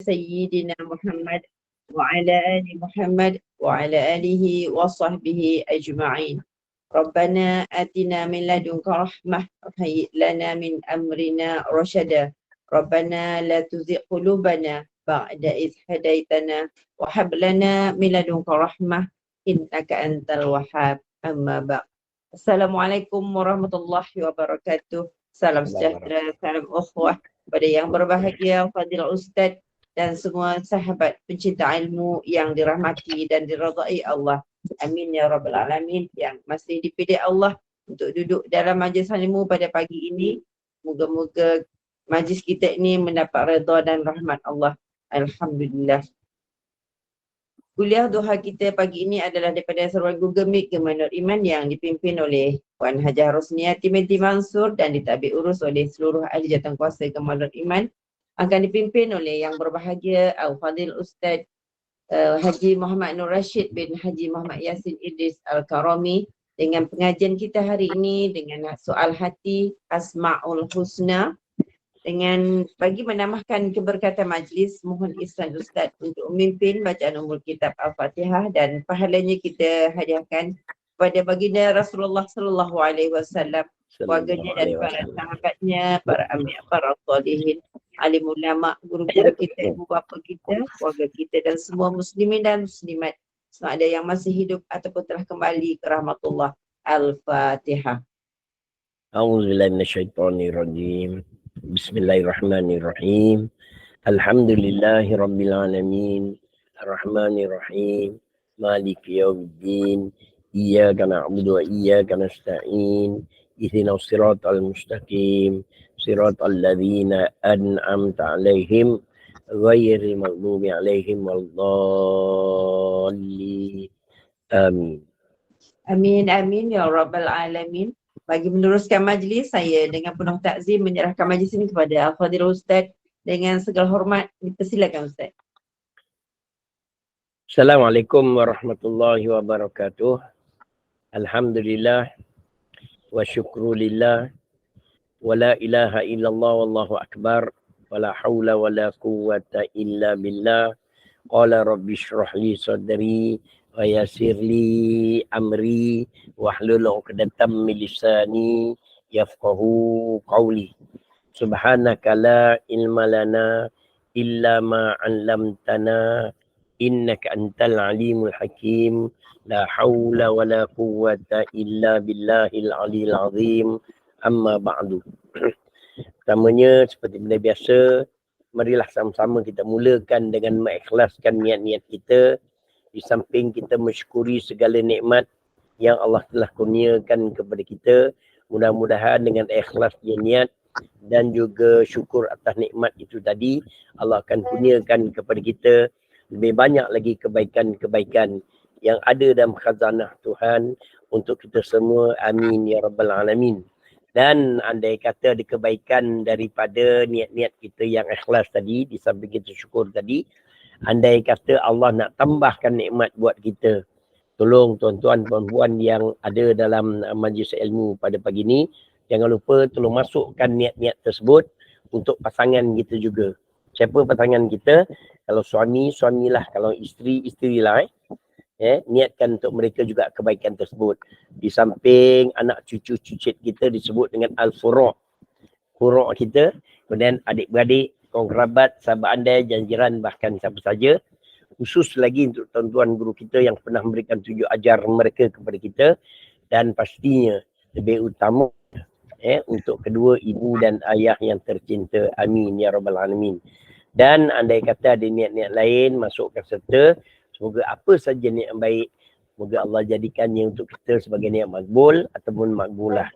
سيدنا محمد وعلى آل محمد وعلى آله وصحبه أجمعين. ربنا آتنا من لدنك رحمة وهيئ لنا من أمرنا رشدا. ربنا لا تزغ قلوبنا بعد إذ هديتنا وهب لنا من لدنك رحمة إنك أنت الوهاب. أما بعد. Assalamualaikum warahmatullahi wabarakatuh. Salam sejahtera, salam ukhuwah kepada yang berbahagia, Fadil Ustaz dan semua sahabat pencinta ilmu yang dirahmati dan diridai Allah. Amin ya rabbal alamin. Yang masih dipilih Allah untuk duduk dalam majlis ilmu pada pagi ini. Moga-moga majlis kita ini mendapat redha dan rahmat Allah. Alhamdulillah. Kuliah duha kita pagi ini adalah daripada seruan Google Meet Gemanur Iman yang dipimpin oleh Puan Hajah Rosniati binti Mansur dan ditadbir urus oleh seluruh ahli jawatankuasa Gemanur Iman. Akan dipimpin oleh yang berbahagia Al-Fadil Ustaz Haji Muhammad Nur Rashid bin Haji Muhammad Yasin Idris Al-Karami dengan pengajian kita hari ini dengan soal hati Asma'ul Husna. Dengan bagi menambahkan keberkatan majlis, mohon izin Ustaz untuk memimpin bacaan umul kitab Al-Fatihah dan pahalanya kita hadiahkan kepada baginda Rasulullah sallallahu alaihi wasallam, keluarganya dan para sahabatnya, para amir, para salihin, alim ulama, guru-guru kita, ibu bapa kita, keluarga kita dan semua muslimin dan muslimat sama ada yang masih hidup ataupun telah kembali ke rahmatullah. Al-Fatihah. A'udzubillahi minasyaitonirrajim. Bismillahirrahmanirrahim. Alhamdulillahi rabbil alamin. Arrahmanirrahim. Maliki yaumiddin. Iyyaka na'budu wa iyyaka nasta'in. Ihdinas siratal mustaqim. Siratal ladzina an'amta 'alaihim ghairil maghdubi 'alaihim waladdallin. Amin. Amin amin ya rabbal alamin. Bagi meneruskan majlis, saya dengan penuh takzim menyerahkan majlis ini kepada Al-Fadil Ustaz dengan segala hormat. Dipersilakan Ustaz. Assalamualaikum warahmatullahi wabarakatuh. Alhamdulillah wa syukrulillah wa la ilaha illallah wallahu akbar wa la hawla wa la quwwata illa billah. Qala rabbi shrah li sadri wa yassir li amri wahlul 'uqdatam min lisani yafqahu qawli. Subhanaka la ilma lana illa ma 'allamtana innaka antal alimul hakim. La haula wa la quwwata illa billahil aliyil azim. Amma ba'du. Pertamanya seperti benda biasa, marilah sama-sama kita mulakan dengan mengikhlaskan niat-niat kita. Di samping kita mensyukuri segala nikmat yang Allah telah kurniakan kepada kita, mudah-mudahan dengan ikhlas niat dan juga syukur atas nikmat itu tadi, Allah akan kurniakan kepada kita lebih banyak lagi kebaikan-kebaikan yang ada dalam khazanah Tuhan untuk kita semua. Amin ya rabbal alamin. Dan andai kata ada kebaikan daripada niat-niat kita yang ikhlas tadi, di samping kita syukur tadi, andai kata Allah nak tambahkan nikmat buat kita, tolong tuan-tuan puan-puan yang ada dalam majlis ilmu pada pagi ni, jangan lupa tolong masukkan niat-niat tersebut untuk pasangan kita juga. Siapa pasangan kita? Kalau suami, suamilah. Kalau isteri, isterilah. Niatkan untuk mereka juga kebaikan tersebut. Di samping anak cucu-cucit kita disebut dengan al-furu'. Furu' kita, kemudian adik-beradik, kaum kerabat, sahabat andai, jiran, bahkan siapa saja. Khusus lagi untuk tuan-tuan guru kita yang pernah memberikan tunjuk ajar mereka kepada kita. Dan pastinya lebih utama untuk kedua ibu dan ayah yang tercinta. Amin ya rabbal alamin. Dan andai kata ada niat-niat lain, masukkan serta. Semoga apa saja niat yang baik, semoga Allah jadikannya untuk kita sebagai niat makbul ataupun makbulah.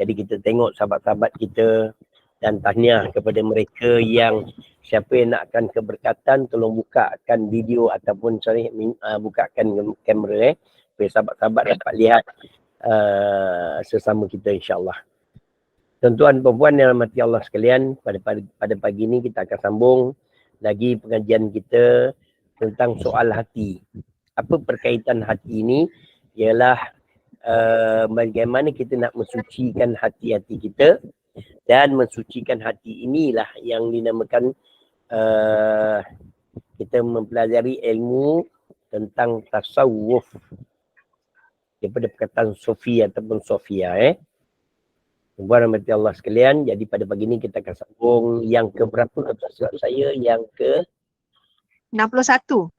Jadi kita tengok sahabat-sahabat kita dan tahniah kepada mereka yang siapa yang nakkan keberkatan, tolong bukakan video ataupun bukakan kamera supaya sahabat-sahabat dapat lihat sesama kita insya-Allah. Tuan-tuan perempuan yang dirahmati Allah sekalian, pada pagi ini kita akan sambung lagi pengajian kita tentang soal hati. Apa perkaitan hati ini? Ialah bagaimana kita nak mensucikan hati-hati kita, dan mensucikan hati inilah yang dinamakan kita mempelajari ilmu tentang tasawuf daripada perkataan Sufi ataupun Sofia. Tuan rahmati Allah sekalian, jadi pada pagi ni kita akan sambung yang ke berapa silap saya? Yang ke 61.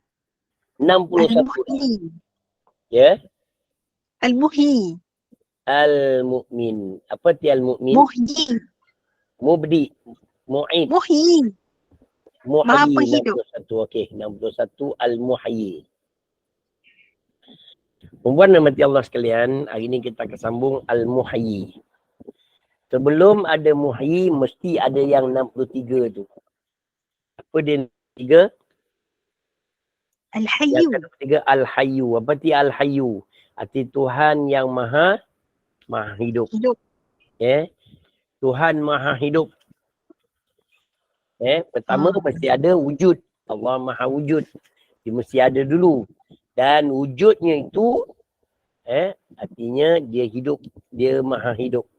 61. Al-Muhyi. Ya. Al-Muhyi. Al-Mu'min. Apa ti Al-Mu'min? Muhyi. Mubdi. Mu'id. Muhyi. Maha Muhyi. penghidup. 61. Okey. 61 Al-Muhyi. Tuan rahmati Allah sekalian, hari ni kita akan sambung Al-Muhyi. Sebelum ada Muhyi, mesti ada yang 63 tu. Apa dia 3? Al-Hayyu. Yang ketiga Al-Hayyu. Apa ti Al-Hayyu? Arti Tuhan yang maha hidup. Hidup. Tuhan maha hidup. Pertama mesti ada wujud. Allah maha wujud. Dia mesti ada dulu. Dan wujudnya itu artinya dia hidup. Dia maha hidup.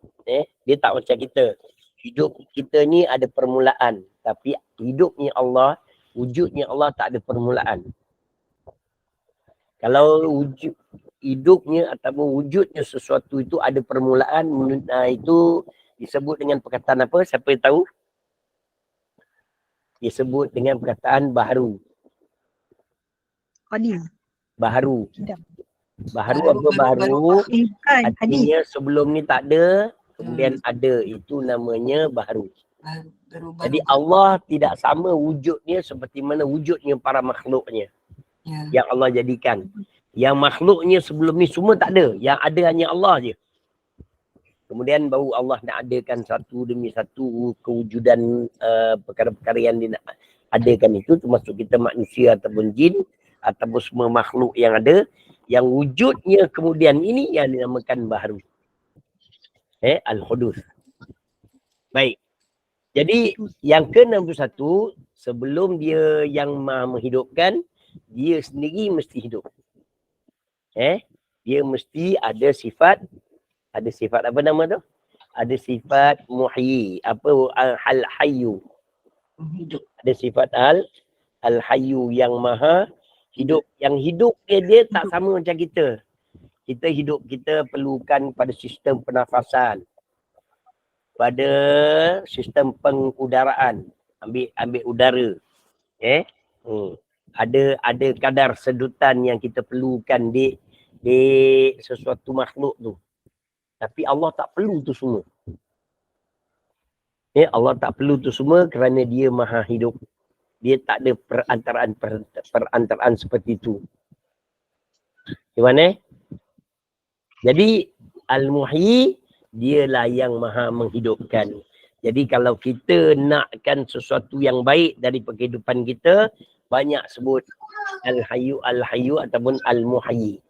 Dia tak macam kita. Hidup kita ni ada permulaan. Tapi hidupnya Allah, wujudnya Allah tak ada permulaan. Kalau wujud hidupnya ataupun wujudnya sesuatu itu ada permulaan, itu disebut dengan perkataan apa? Siapa yang tahu? Disebut dengan perkataan baharu. Qadim. Baharu. Baharu apa baharu? Bukan. Artinya sebelum ni tak ada, kemudian ada. Itu namanya baharu. Jadi Allah tidak sama wujudnya seperti mana wujudnya para makhluknya. Yang Allah jadikan. Yang makhluknya sebelum ni semua tak ada. Yang ada hanya Allah je. Kemudian baru Allah nak adakan satu demi satu kewujudan perkara-perkara yang dia nak adakan itu. Termasuk kita manusia ataupun jin. Ataupun semua makhluk yang ada. Yang wujudnya kemudian ini yang dinamakan baharu. Al-Hudus. Baik. Jadi yang ke-61, sebelum dia yang maha menghidupkan, dia sendiri mesti hidup. Dia mesti ada sifat apa nama tu? Ada sifat muhyi. Apa? Al-Hayyu. Ada sifat Al-Hayyu yang maha hidup. Yang hidup dia tak sama macam kita. Kita hidup, kita perlukan pada sistem pernafasan. Pada sistem pengudaraan. Ambil udara. Ada kadar sedutan yang kita perlukan di sesuatu makhluk tu. Tapi Allah tak perlu tu semua. Allah tak perlu tu semua kerana dia maha hidup. Dia tak ada perantaraan seperti itu. Gimana? Jadi Al-Muhyi dialah yang maha menghidupkan. Jadi kalau kita nakkan sesuatu yang baik dari kehidupan kita, banyak sebut Al-Hayyu ataupun Al-Muhyi.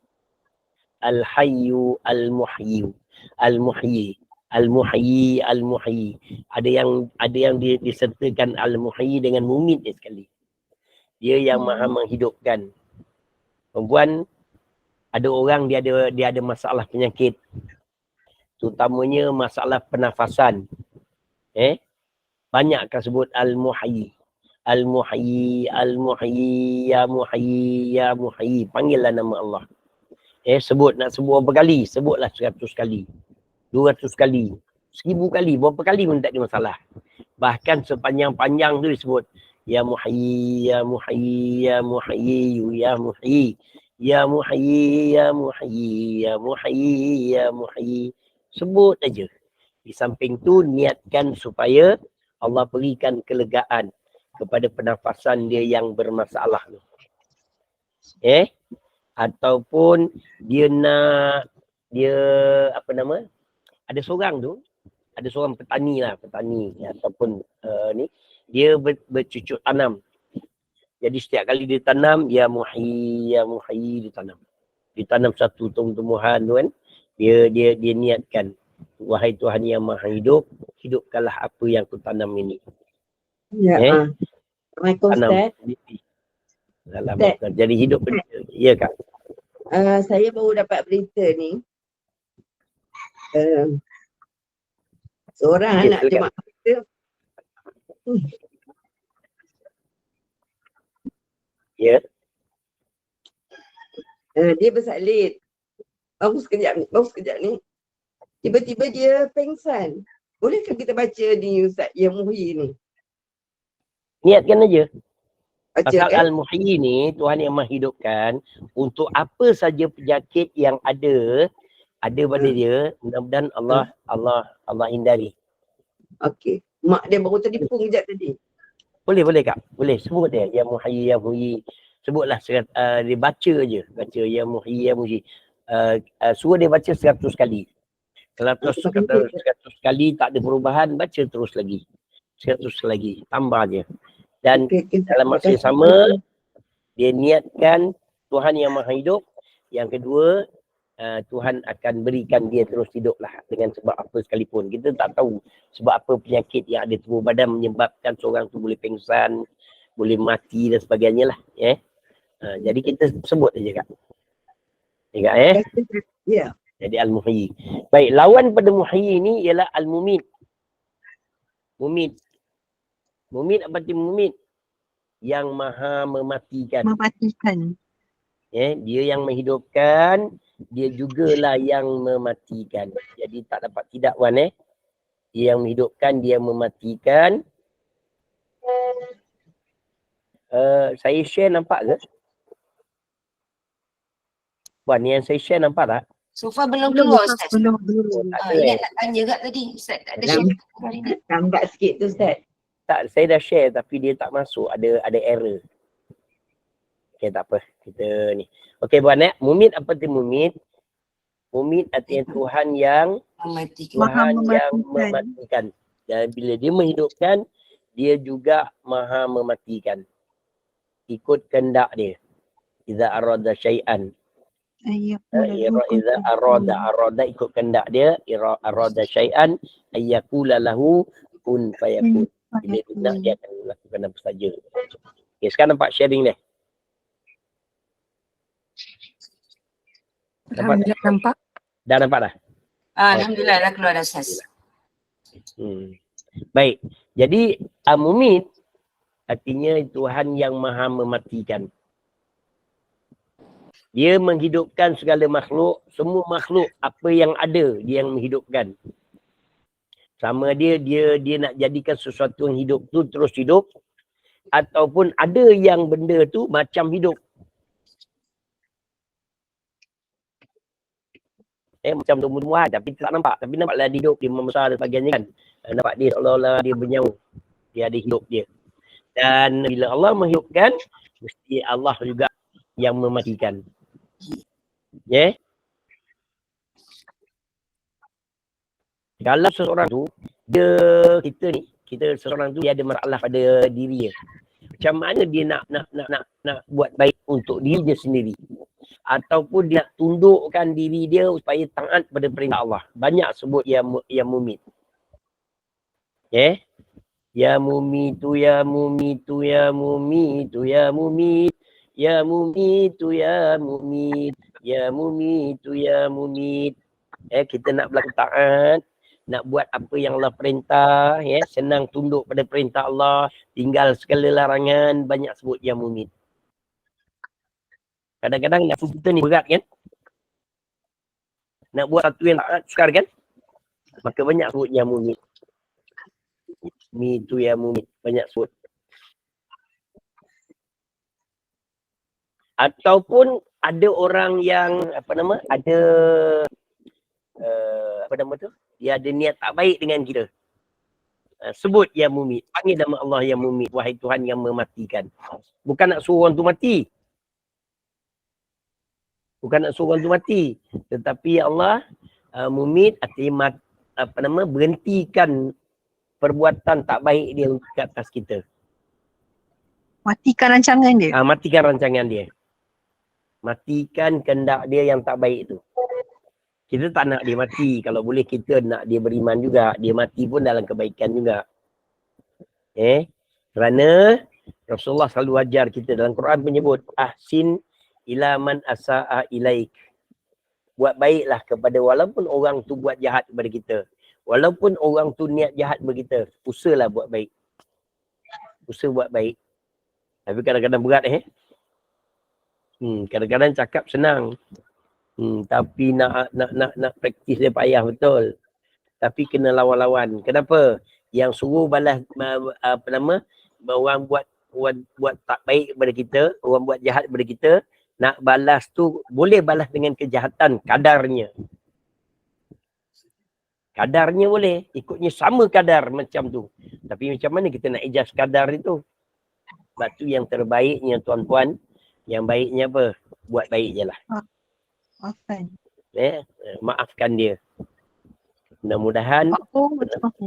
Al-Hayyu, Al-Muhyi. Al-Muhyi. Al-Muhyi, Al-Muhyi. Ada yang disertakan Al-Muhyi dengan mumit sekali. Dia yang maha menghidupkan. Perempuan, ada orang dia ada masalah penyakit. Terutamanya masalah pernafasan. Banyak akan sebut Al-Muhyi. Al-Muhyi, Al-Muhyi, Ya Muhyi, Ya Muhyi. Panggillah nama Allah. Nak sebut berapa kali? Sebutlah 100 kali. 200 kali. 1000 kali. Berapa kali pun tak ada masalah. Bahkan sepanjang-panjang tu disebut. Ya Muhyi, Ya Muhyi, Ya Muhyi, Ya Muhyi. Ya Muhyi, Ya Muhyi, Ya Muhyi, Ya Muhyi. Sebut aja. Di samping tu niatkan supaya Allah berikan kelegaan kepada pernafasan dia yang bermasalah tu. Ataupun dia nak ada seorang petani ataupun dia bercucuk tanam. Jadi setiap kali dia tanam, Ya Muhyi, Ya Muhyi, dia tanam. Dia tanam satu tumbuhan tu kan. Dia niatkan, wahai Tuhan yang maha hidup, hidupkanlah apa yang aku tanam ini. Ya. Assalamualaikum Ustaz. Jadi hidup. Ya Kak. Saya baru dapat berita ni. Seorang anak jemaah kita Ya. Dia bersalin. Baru sekejap ni. Tiba-tiba dia pengsan. Bolehkah kita baca ni Ustaz yang Muhyi ni? Niatkan aja. Baca Pasal kan? Al-Muhyi ni, Tuhan yang menghidupkan untuk apa saja penyakit yang ada pada dia, mudah-mudahan Allah hindari. Okey. Mak dia baru terdipu kejap tadi. Boleh Kak. Boleh. Sebut dia. Ya Muhyi. Sebutlah. Dia baca je. Baca Ya Muhyi. Suruh dia baca 100 kali. Kalau 100 kali tak ada perubahan, baca terus lagi. 100 lagi. Tambah je. Dan dalam masa yang sama, dia niatkan Tuhan yang Maha Hidup. Yang kedua, Tuhan akan berikan dia terus hidup lah dengan sebab apa sekalipun. Kita tak tahu sebab apa penyakit yang ada tubuh badan menyebabkan seorang tu boleh pengsan, boleh mati dan sebagainya lah. Jadi kita sebut saja Kak. Ya. Jadi Al-Muhyi. Baik, lawan pada Muhyi ni ialah Al-Mumit. Mumit apa arti mumit? Yang maha mematikan. Dia yang menghidupkan, dia jugalah yang mematikan. Jadi tak dapat tidak Wan Dia yang menghidupkan, dia mematikan. Saya share nampak ke? Wan, yang saya share nampak tak? So far belum keluar Ustaz. Belum. Ingat tak tanya kat tadi. Ustaz tak ada share. Lambat sikit tu Ustaz. Tak, saya dah share tapi dia tak masuk. Ada error. Okay, tak apa. Kita ni. Okay, Puan Mumit apa tu mumit? Mumit artinya Tuhan yang mematikan. Dan bila dia menghidupkan, dia juga maha mematikan. Ikut kehendak dia. Iza arada syai'an. Iza arada ikut kehendak dia. Arada syai'an. Ayyakula lahu kun fayakun. Bila dia nak, dia akan lakukan apa saja. Okay, sekarang nampak sharing dia. Nampak? Dah nampak dah? Alhamdulillah dah keluar dah Ustaz. Baik. Jadi Mumit artinya Tuhan yang maha mematikan. Dia menghidupkan segala makhluk, semua makhluk apa yang ada dia yang menghidupkan. Sama dia nak jadikan sesuatu yang hidup tu terus hidup ataupun ada yang benda tu macam hidup. Macam tumbuh-tumbuhan tapi tak nampak. Tapi nampaklah dia hidup, dia membesar dan sebagainya kan. Nampak dia seolah-olah dia bernyawa. Dia ada hidup dia. Dan bila Allah menghidupkan, mesti Allah juga yang mematikan. Kalau seseorang tu, kita seseorang tu dia ada masalah pada diri dia. Macam mana dia nak buat baik untuk diri dia sendiri. Ataupun dia nak tundukkan diri dia supaya taat pada perintah Allah. Banyak sebut yang mumit. Ya mumitu, ya mumitu, ya mumitu, ya mumit. Ya mumitu, ya mumit. Ya mumitu, ya mumit. Kita nak berlaku taat. Nak buat apa yang Allah perintah. Senang tunduk pada perintah Allah. Tinggal segala larangan. Banyak sebut ya mumit. Kadang-kadang nafsu kita ni berat kan. Nak buat satu yang tak sukar kan. Maka banyak sebut ya mumit. Mitu ya mumit. Banyak sebut. Ataupun ada orang yang dia ada niat tak baik dengan kita. Sebut ya mumit. Panggil nama Allah yang mumit. Wahai Tuhan yang mematikan. Bukan nak suruh orang tu mati. Tetapi ya Allah mumit artinya berhentikan perbuatan tak baik dia ke atas kita. Matikan rancangan dia. Matikan rancangan dia. Matikan kehendak dia yang tak baik tu. Kita tak nak dia mati. Kalau boleh kita nak dia beriman juga. Dia mati pun dalam kebaikan juga. Kerana Rasulullah selalu ajar kita dalam Quran menyebut ahsin ila man asa'a ilaik. Buat baiklah kepada walaupun orang tu buat jahat kepada kita. Walaupun orang tu niat jahat kepada kita. Usahalah buat baik. Usaha buat baik. Tapi kadang-kadang berat Kadang-kadang cakap senang. Tapi nak praktis dia payah betul. Tapi kena lawan-lawan. Kenapa? Yang suruh balas orang buat tak baik kepada kita, orang buat jahat kepada kita, nak balas tu boleh balas dengan kejahatan kadarnya. Kadarnya boleh, ikutnya sama kadar macam tu. Tapi macam mana kita nak adjust kadar itu? Sebab tu yang terbaiknya tuan-tuan, yang baiknya apa? Buat baik je lah. Maafkan. Maafkan dia. Mudah-mudahan. Fa'fu wasfahu.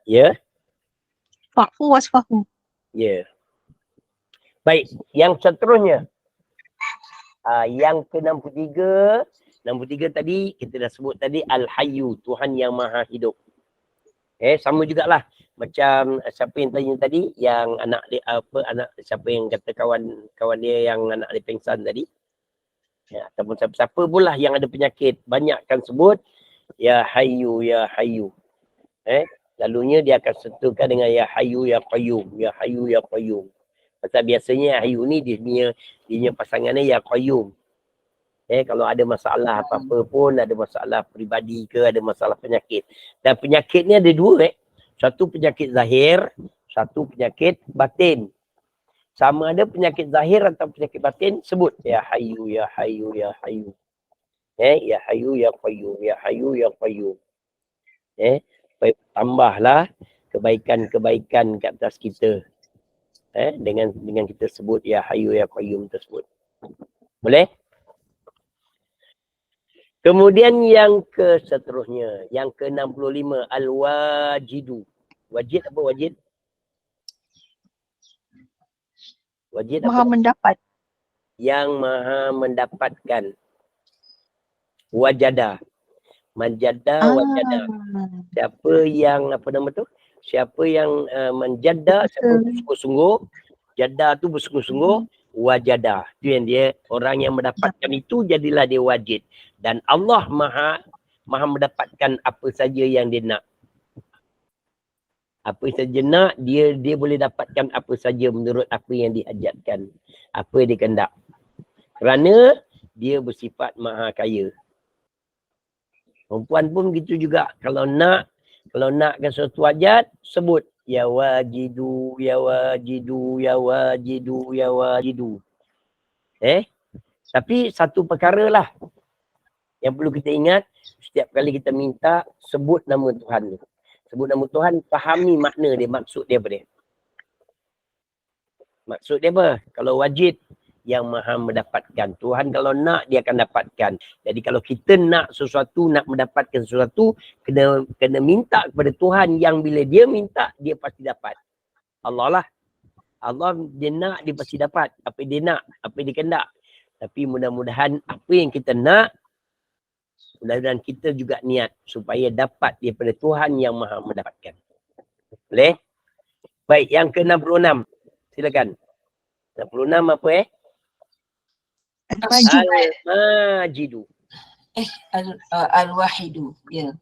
Ya. Fa'fu wasfahu. Ya. Baik, yang seterusnya. Yang ke-63. 63 tadi, kita dah sebut tadi Al-Hayyu, Tuhan yang Maha Hidup. Sama jugalah. Macam siapa yang tanya tadi, yang anak dia, siapa yang kata kawan dia yang anak dia pengsan tadi. Ataupun siapa pula yang ada penyakit, banyakkan sebut Ya Hayyu, Ya Hayyu. Lalunya dia akan sertakan dengan Ya Hayyu, Ya Qayyum. Ya Hayyu, Ya Qayyum. Pasal biasanya Hayyu ni dia punya pasangannya Ya Qayyum. Kalau ada masalah apa-apa pun, ada masalah peribadi ke, ada masalah penyakit. Dan penyakit ni ada dua. Satu penyakit zahir, satu penyakit batin. Sama ada penyakit zahir atau penyakit batin, sebut Ya Hayyu, Ya Hayyu, Ya Hayyu. Ya Hayyu, Ya Qayyum. Ya Hayyu, Ya Qayyum. Tambahlah kebaikan-kebaikan ke atas kita. Dengan kita sebut Ya Hayyu, Ya Qayyum tersebut. Boleh? Kemudian yang seterusnya, yang ke-65, Al-Wajidu. Wajid apa wajid? Wajid apa? Maha mendapat. Yang maha mendapatkan. Wajada. Menjada, wajada. Siapa yang, apa nama tu? Siapa yang menjada, siapa bersungguh-sungguh. Jada tu bersungguh-sungguh. Wajada. Itu yang dia, orang yang mendapatkan itu jadilah dia wajid. Dan Allah maha mendapatkan apa saja yang dia nak. Apa saja nak, dia boleh dapatkan apa saja menurut apa yang dihajatkan. Apa dia kehendak. Kerana dia bersifat maha kaya. Perempuan pun begitu juga. Kalau nakkan sesuatu hajat, sebut Ya Wajidu, Ya Wajidu, Ya Wajidu, Ya Wajidu. Tapi satu perkara lah yang perlu kita ingat, setiap kali kita minta, sebut nama Tuhan tu. Sebut nama Tuhan, fahami makna dia, maksud dia apa dia. Maksud dia apa? Kalau wajid, yang maha mendapatkan. Tuhan kalau nak, dia akan dapatkan. Jadi kalau kita nak sesuatu, nak mendapatkan sesuatu, kena minta kepada Tuhan yang bila dia minta, dia pasti dapat. Allah lah. Allah dia nak, dia pasti dapat. Apa dia nak, apa dia kehendak. Tapi mudah-mudahan apa yang kita nak, mudah-mudahan kita juga niat supaya dapat daripada Tuhan yang maha mendapatkan. Boleh? Baik, yang ke-66. Silakan. 66 apa Al-Majidu. Al-Wahidu. Ya.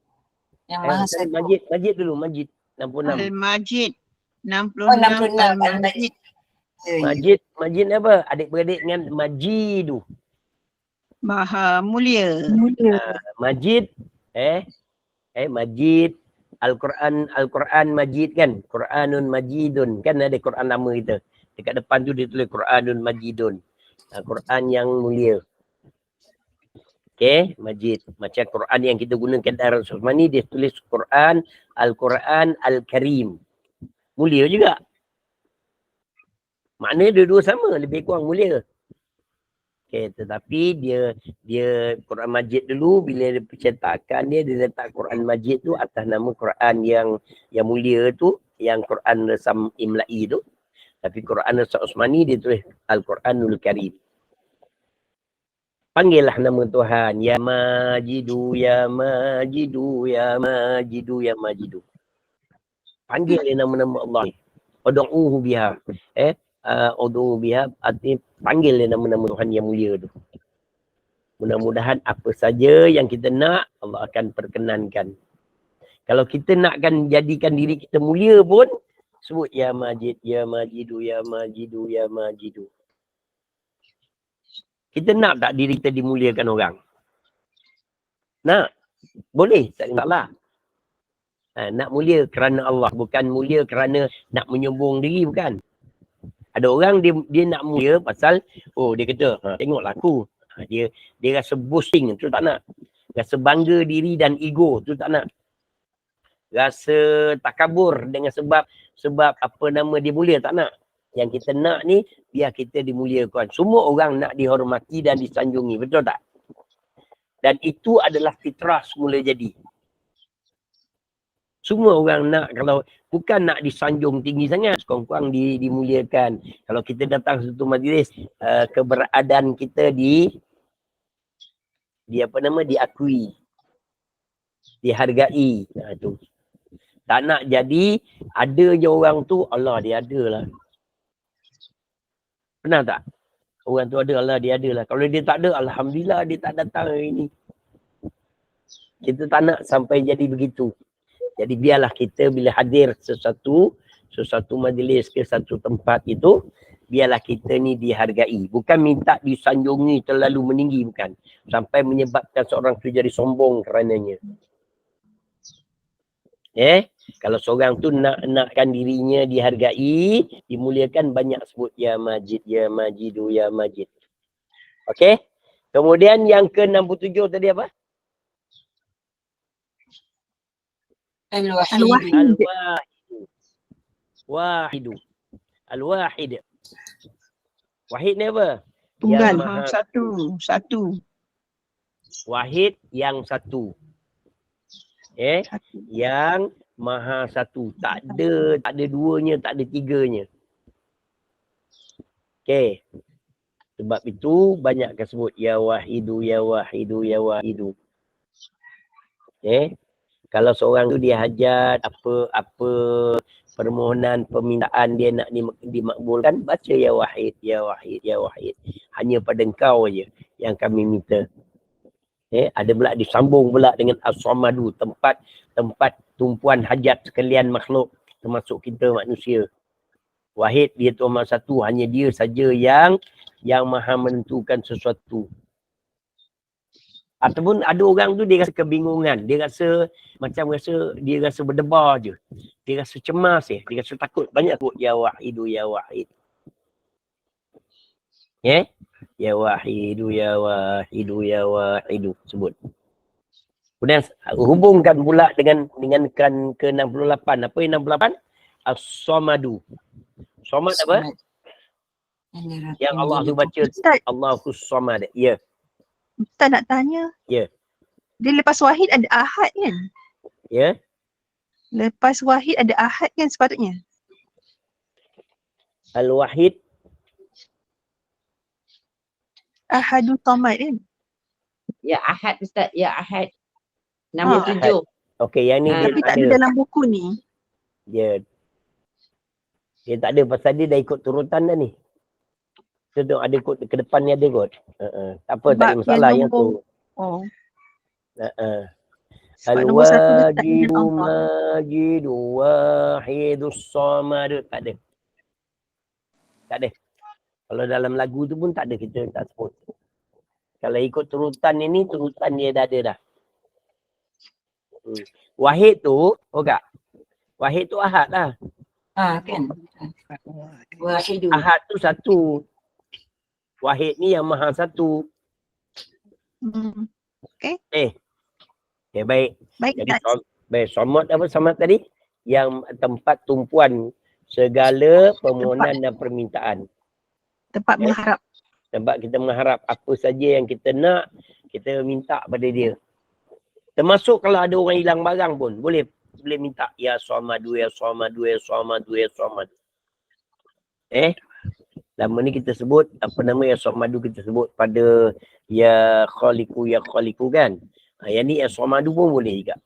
Yang maha satu. Majid dulu, Majid. 66. Al-Majid. 66. 66. Al-Majid. Majid apa? Adik-beradik dengan Majidu. Maha mulia. Majid. Majid. Al-Quran Majid kan? Quranun Majidun. Kan ada Quran lama kita. Dekat depan tu dia tulis Quranun Majidun. Quran yang mulia. Okey, Majid. Macam Quran yang kita gunakan dalam Usmani, dia tulis Quran, Al-Quran Al-Karim. Mulia juga. Maknanya dua-dua sama, lebih kurang mulia. Okey, tetapi dia Quran Majid dulu, bila dia percetakan dia letak Quran Majid tu atas nama Quran yang mulia tu, yang Quran Resam Imla'i tu. Tapi Quran Resam Usmani dia tulis Al-Quranul Karim. Panggillah nama Tuhan. Ya Majidu, Ya Majidu, Ya Majidu, Ya Majidu. Panggil dia nama-nama Allah. Udu'uhu biha. Udu'uhu biha. Artinya panggil dia nama-nama Tuhan yang mulia tu. Mudah-mudahan apa saja yang kita nak, Allah akan perkenankan. Kalau kita nakkan jadikan diri kita mulia pun, sebut Ya Majid, Ya Majidu, Ya Majidu, Ya Majidu. Kita nak tak diri kita dimuliakan orang? Nak. Boleh, tak ada masalah. Nak mulia kerana Allah, bukan mulia kerana nak menyombong diri, bukan. Ada orang dia nak mulia pasal, dia kata, tengoklah aku. Dia rasa boasting, tu tak nak. Rasa bangga diri dan ego, tu tak nak. Rasa takabur dengan sebab apa nama dia mulia, tak nak. Yang kita nak ni, biar kita dimuliakan. Semua orang nak dihormati dan disanjungi, betul tak? Dan itu adalah fitrah semula jadi. Semua orang nak, kalau bukan nak disanjung tinggi sangat, kurang-kurang dimuliakan. Kalau kita datang satu majlis, keberadaan kita diakui, dihargai. Itu. Tak nak jadi, ada je orang tu, Allah dia ada lah. Pernah tak? Orang tu ada, Allah dia ada lah. Kalau dia tak ada, Alhamdulillah dia tak datang hari ni. Kita tak nak sampai jadi begitu. Jadi biarlah kita bila hadir sesuatu majlis ke satu tempat itu, biarlah kita ni dihargai. Bukan minta disanjungi terlalu meninggi, bukan. Sampai menyebabkan seorang tu jadi sombong kerananya. Kalau seorang tu nakkan dirinya dihargai, dimuliakan, banyak sebut ya Majid, ya Majidu, ya Majid. Okey? Kemudian yang ke-67 tadi apa? Al-Wahid. Wahidu. Al-Wahid. Wahid ni apa? Tunggal. Yang maha Satu. Wahid yang satu. Yang maha satu. Tak ada duanya, tak ada tiganya. Okey. Sebab itu banyak sebut ya Wahidu, ya Wahidu, ya Wahidu. Kalau seorang tu dia hajat apa permohonan, permintaan dia nak dimakbulkan, baca ya Wahid, ya Wahid, ya Wahid. Hanya pada engkau aja yang kami minta. Ada pula disambung pula dengan As-Samadu, tempat tumpuan hajat sekalian makhluk, termasuk kita manusia. Wahid dia Tuhan Maha Satu, hanya dia saja yang maha menentukan sesuatu. Ataupun ada orang tu dia rasa kebingungan, dia rasa berdebar je. Dia rasa cemas dia rasa takut. Banyak sebut ya Wahidu, ya Wahid. Ya Wahidu, ya Wahidu, ya Wahidu sebut. Kemudian hubungkan pula dengan ke-68. Apa yang 68? As-Samadu. Samad apa? Yang Allah tu baca Allahus Samad. Ya. Ustaz nak tanya. Ya. Dia lepas Wahid ada Ahad kan? Ya. Lepas Wahid ada Ahad kan sepatutnya? Al-Wahid. Ahadu Samad kan? Ya Ahad Ustaz, ya Ahad. 67. Okey, yang ni dia Tapi tak ada dalam buku ni. Dia tak ada pasal dia dah ikut turutan dah ni. Kita ada kot ke depan ni ada kot. Tak apa, tak ada masalah yang tu. Oh. Al-Wajidu Majidu Wahidus Samad. Tak ada. Kalau dalam lagu tu pun tak ada, kita tak sebut. Kalau ikut turutan ini, turutan dia dah ada dah. Wahid tu, Wahid tu Ahad lah. Kan. Wahidu. Ahad tu satu. Wahid ni yang maha satu. Okay. Baik. Baik, Jadi Ustaz. Samad apa Samad tadi? Yang tempat tumpuan segala permohonan dan permintaan. Tempat mengharap. Tempat kita mengharap apa saja yang kita nak, kita minta pada dia. Termasuk kalau ada orang hilang barang pun, boleh minta ya Samadu, ya Samadu, ya Samadu, ya Samadu. Lama ni kita sebut, apa nama ya Samadu kita sebut pada ya Khaliqu kan. Yang ni ya Samadu pun boleh juga.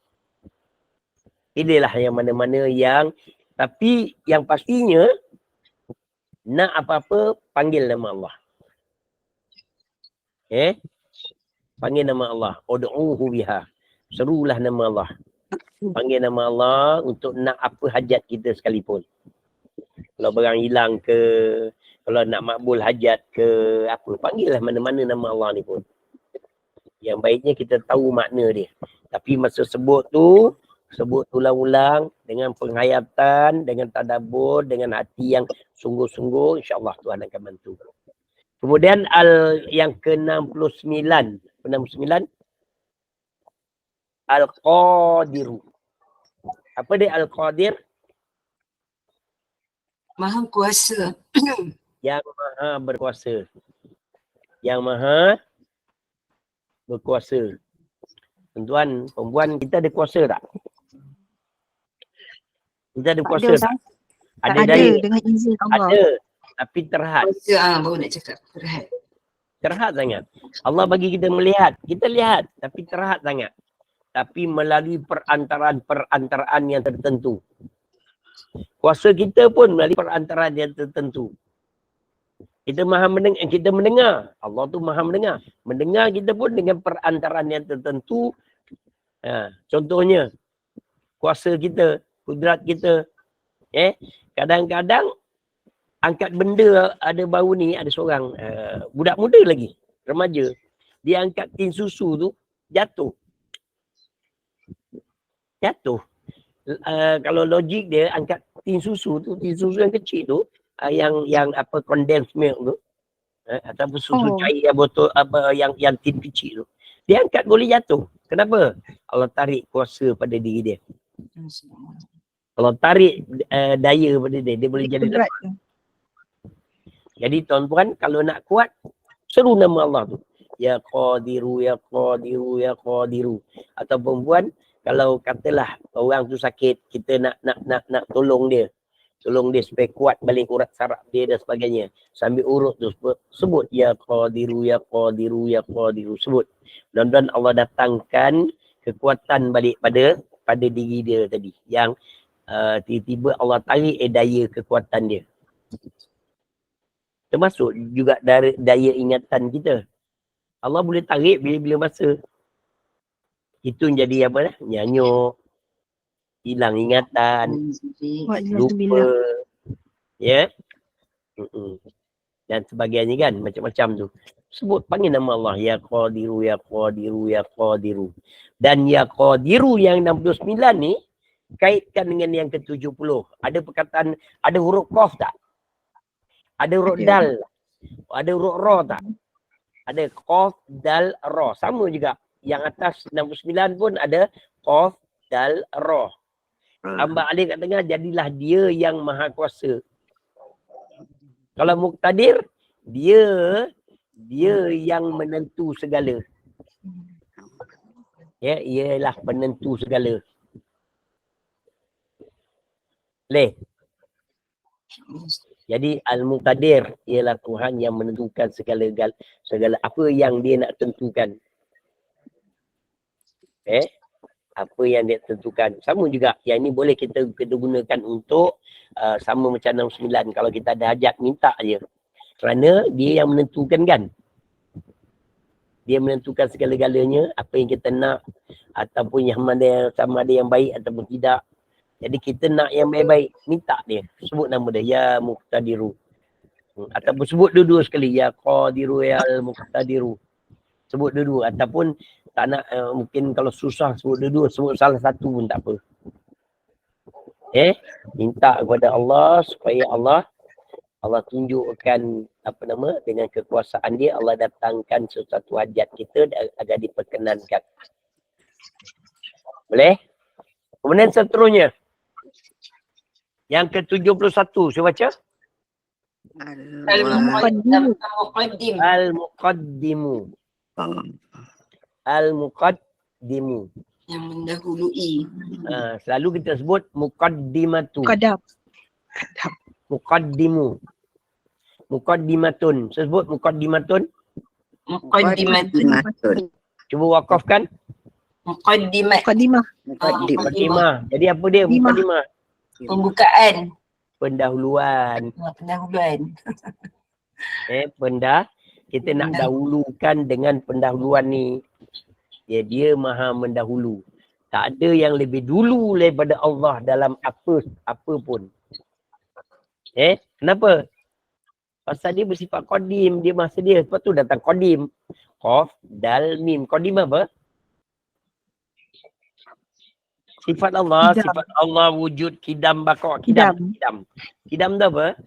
Pilihlah yang mana-mana yang, tapi yang pastinya, nak apa-apa, panggil nama Allah. Panggil nama Allah. Ud'uhu biha. Serulah nama Allah. Panggil nama Allah untuk nak apa hajat kita sekalipun. Kalau barang hilang ke, kalau nak makbul hajat ke, apa, panggil lah mana-mana nama Allah ni pun. Yang baiknya kita tahu makna dia. Tapi masa sebut ulang-ulang dengan penghayatan, dengan tadabbur, dengan hati yang sungguh-sungguh, insya-Allah Tuhan akan bantu. Kemudian yang ke-69, Al-Qadiru. Apa dia Al-Qadir? Maha kuasa. Yang maha berkuasa. Yang maha berkuasa. Tuan, perempuan, kita ada kuasa tak? Kita ada kuasa tak? Ada Ada daya. dengan izin Allah. Ada. Tapi terhad. Kuasa baru nak cakap. Terhad. Terhad sangat. Allah bagi kita melihat. Kita lihat. Tapi terhad sangat. Tapi melalui perantaraan yang tertentu. Kuasa kita pun melalui perantaraan yang tertentu. Kita mendengar. Allah tu maha mendengar. Mendengar kita pun dengan perantaraan yang tertentu. Contohnya, kuasa kita, kudrat kita. Kadang-kadang angkat benda ada baru ni, ada seorang budak muda lagi, remaja. Dia angkat tin susu tu, jatuh. Kalau logik dia, angkat tin susu yang kecil tu, yang apa condensed milk tu, ataupun susu cair yang botol apa yang tin kecil tu, dia angkat boleh jatuh. Kenapa? Allah tarik kuasa pada diri dia. Allah tarik daya pada dia boleh jadi Kudrat. Jadi tuan-tuan, kalau nak kuat, seru nama Allah tu. Ya Qadiru, Ya Qadiru, Ya Qadiru. Atau perempuan, kalau katalah orang tu sakit, kita nak tolong dia. Tolong dia supaya kuat balik urat saraf dia dan sebagainya. Sambil urut tu sebut Ya Qadiru, Ya Qadiru, Ya Qadiru. Sebut. Dan Allah datangkan kekuatan balik pada diri dia tadi. Yang tiba-tiba Allah tarik daya kekuatan dia. Termasuk juga dari daya ingatan kita. Allah boleh tarik bila-bila masa. Itu jadi apa dah? Nyanyuk, hilang ingatan, lupa, ya, dan sebagainya kan, macam-macam tu. Sebut, panggil nama Allah, Ya Qadiru, Ya Qadiru, Ya Qadiru. Dan Ya Qadiru yang 69 ni, kaitkan dengan yang ke-70. Ada perkataan, ada huruf Qaf tak? Ada huruf Dal? Ada huruf Ra tak? Ada Qaf, Dal, Ra. Sama juga. Yang atas 69 pun ada Qaf, Dal, Ra. Tambah alif kat tengah, jadilah dia yang maha kuasa. Kalau Muqtadir, dia yang menentu segala. Ya, ialah penentu segala. Boleh? Jadi Al-Muqtadir ialah Tuhan yang menentukan segala apa yang dia nak tentukan. Apa yang dia tentukan. Sama juga. Yang ini boleh kita gunakan untuk sama macam 69. Kalau kita ada hajat, minta je. Kerana dia yang menentukan kan. Dia menentukan segala-galanya. Apa yang kita nak. Ataupun yang mana sama ada yang baik ataupun tidak. Jadi kita nak yang baik-baik. Minta dia. Sebut nama dia. Ya Muqtadiru. Ataupun sebut dua-dua sekali. Ya Qadiru, Ya Muqtadiru. Sebut dua-dua. Ataupun tak nak, mungkin kalau susah sebut dua-dua, sebut salah satu pun tak apa. Minta kepada Allah supaya Allah tunjukkan dengan kekuasaan dia, Allah datangkan sesuatu hajat kita agar diperkenankan. Boleh? Kemudian seterusnya. Yang ke-71, saya baca. Al-Muqaddimu. Al-Muqaddimu. Yang mendahului. Selalu kita sebut Muqaddimatu. Muqaddimu. Muqaddimatun. Saya sebut Muqaddimatun. Muqaddimatun. Cuba wakafkan. Muqaddimah. Muqaddimah. Jadi apa dia Muqaddimah? Pembukaan. Pendahuluan. Kita nak dahulukan dengan pendahuluan ni. Dia maha mendahulu. Tak ada yang lebih dulu daripada Allah dalam apa pun. Kenapa? Pasal dia bersifat qadim, dia maha sedia. Sebab tu datang qadim. Qaf, dal, mim. Qadim apa? Sifat Allah, Kidam. sifat Allah wujud, kidam, baqa', kidam. Kidam tu apa?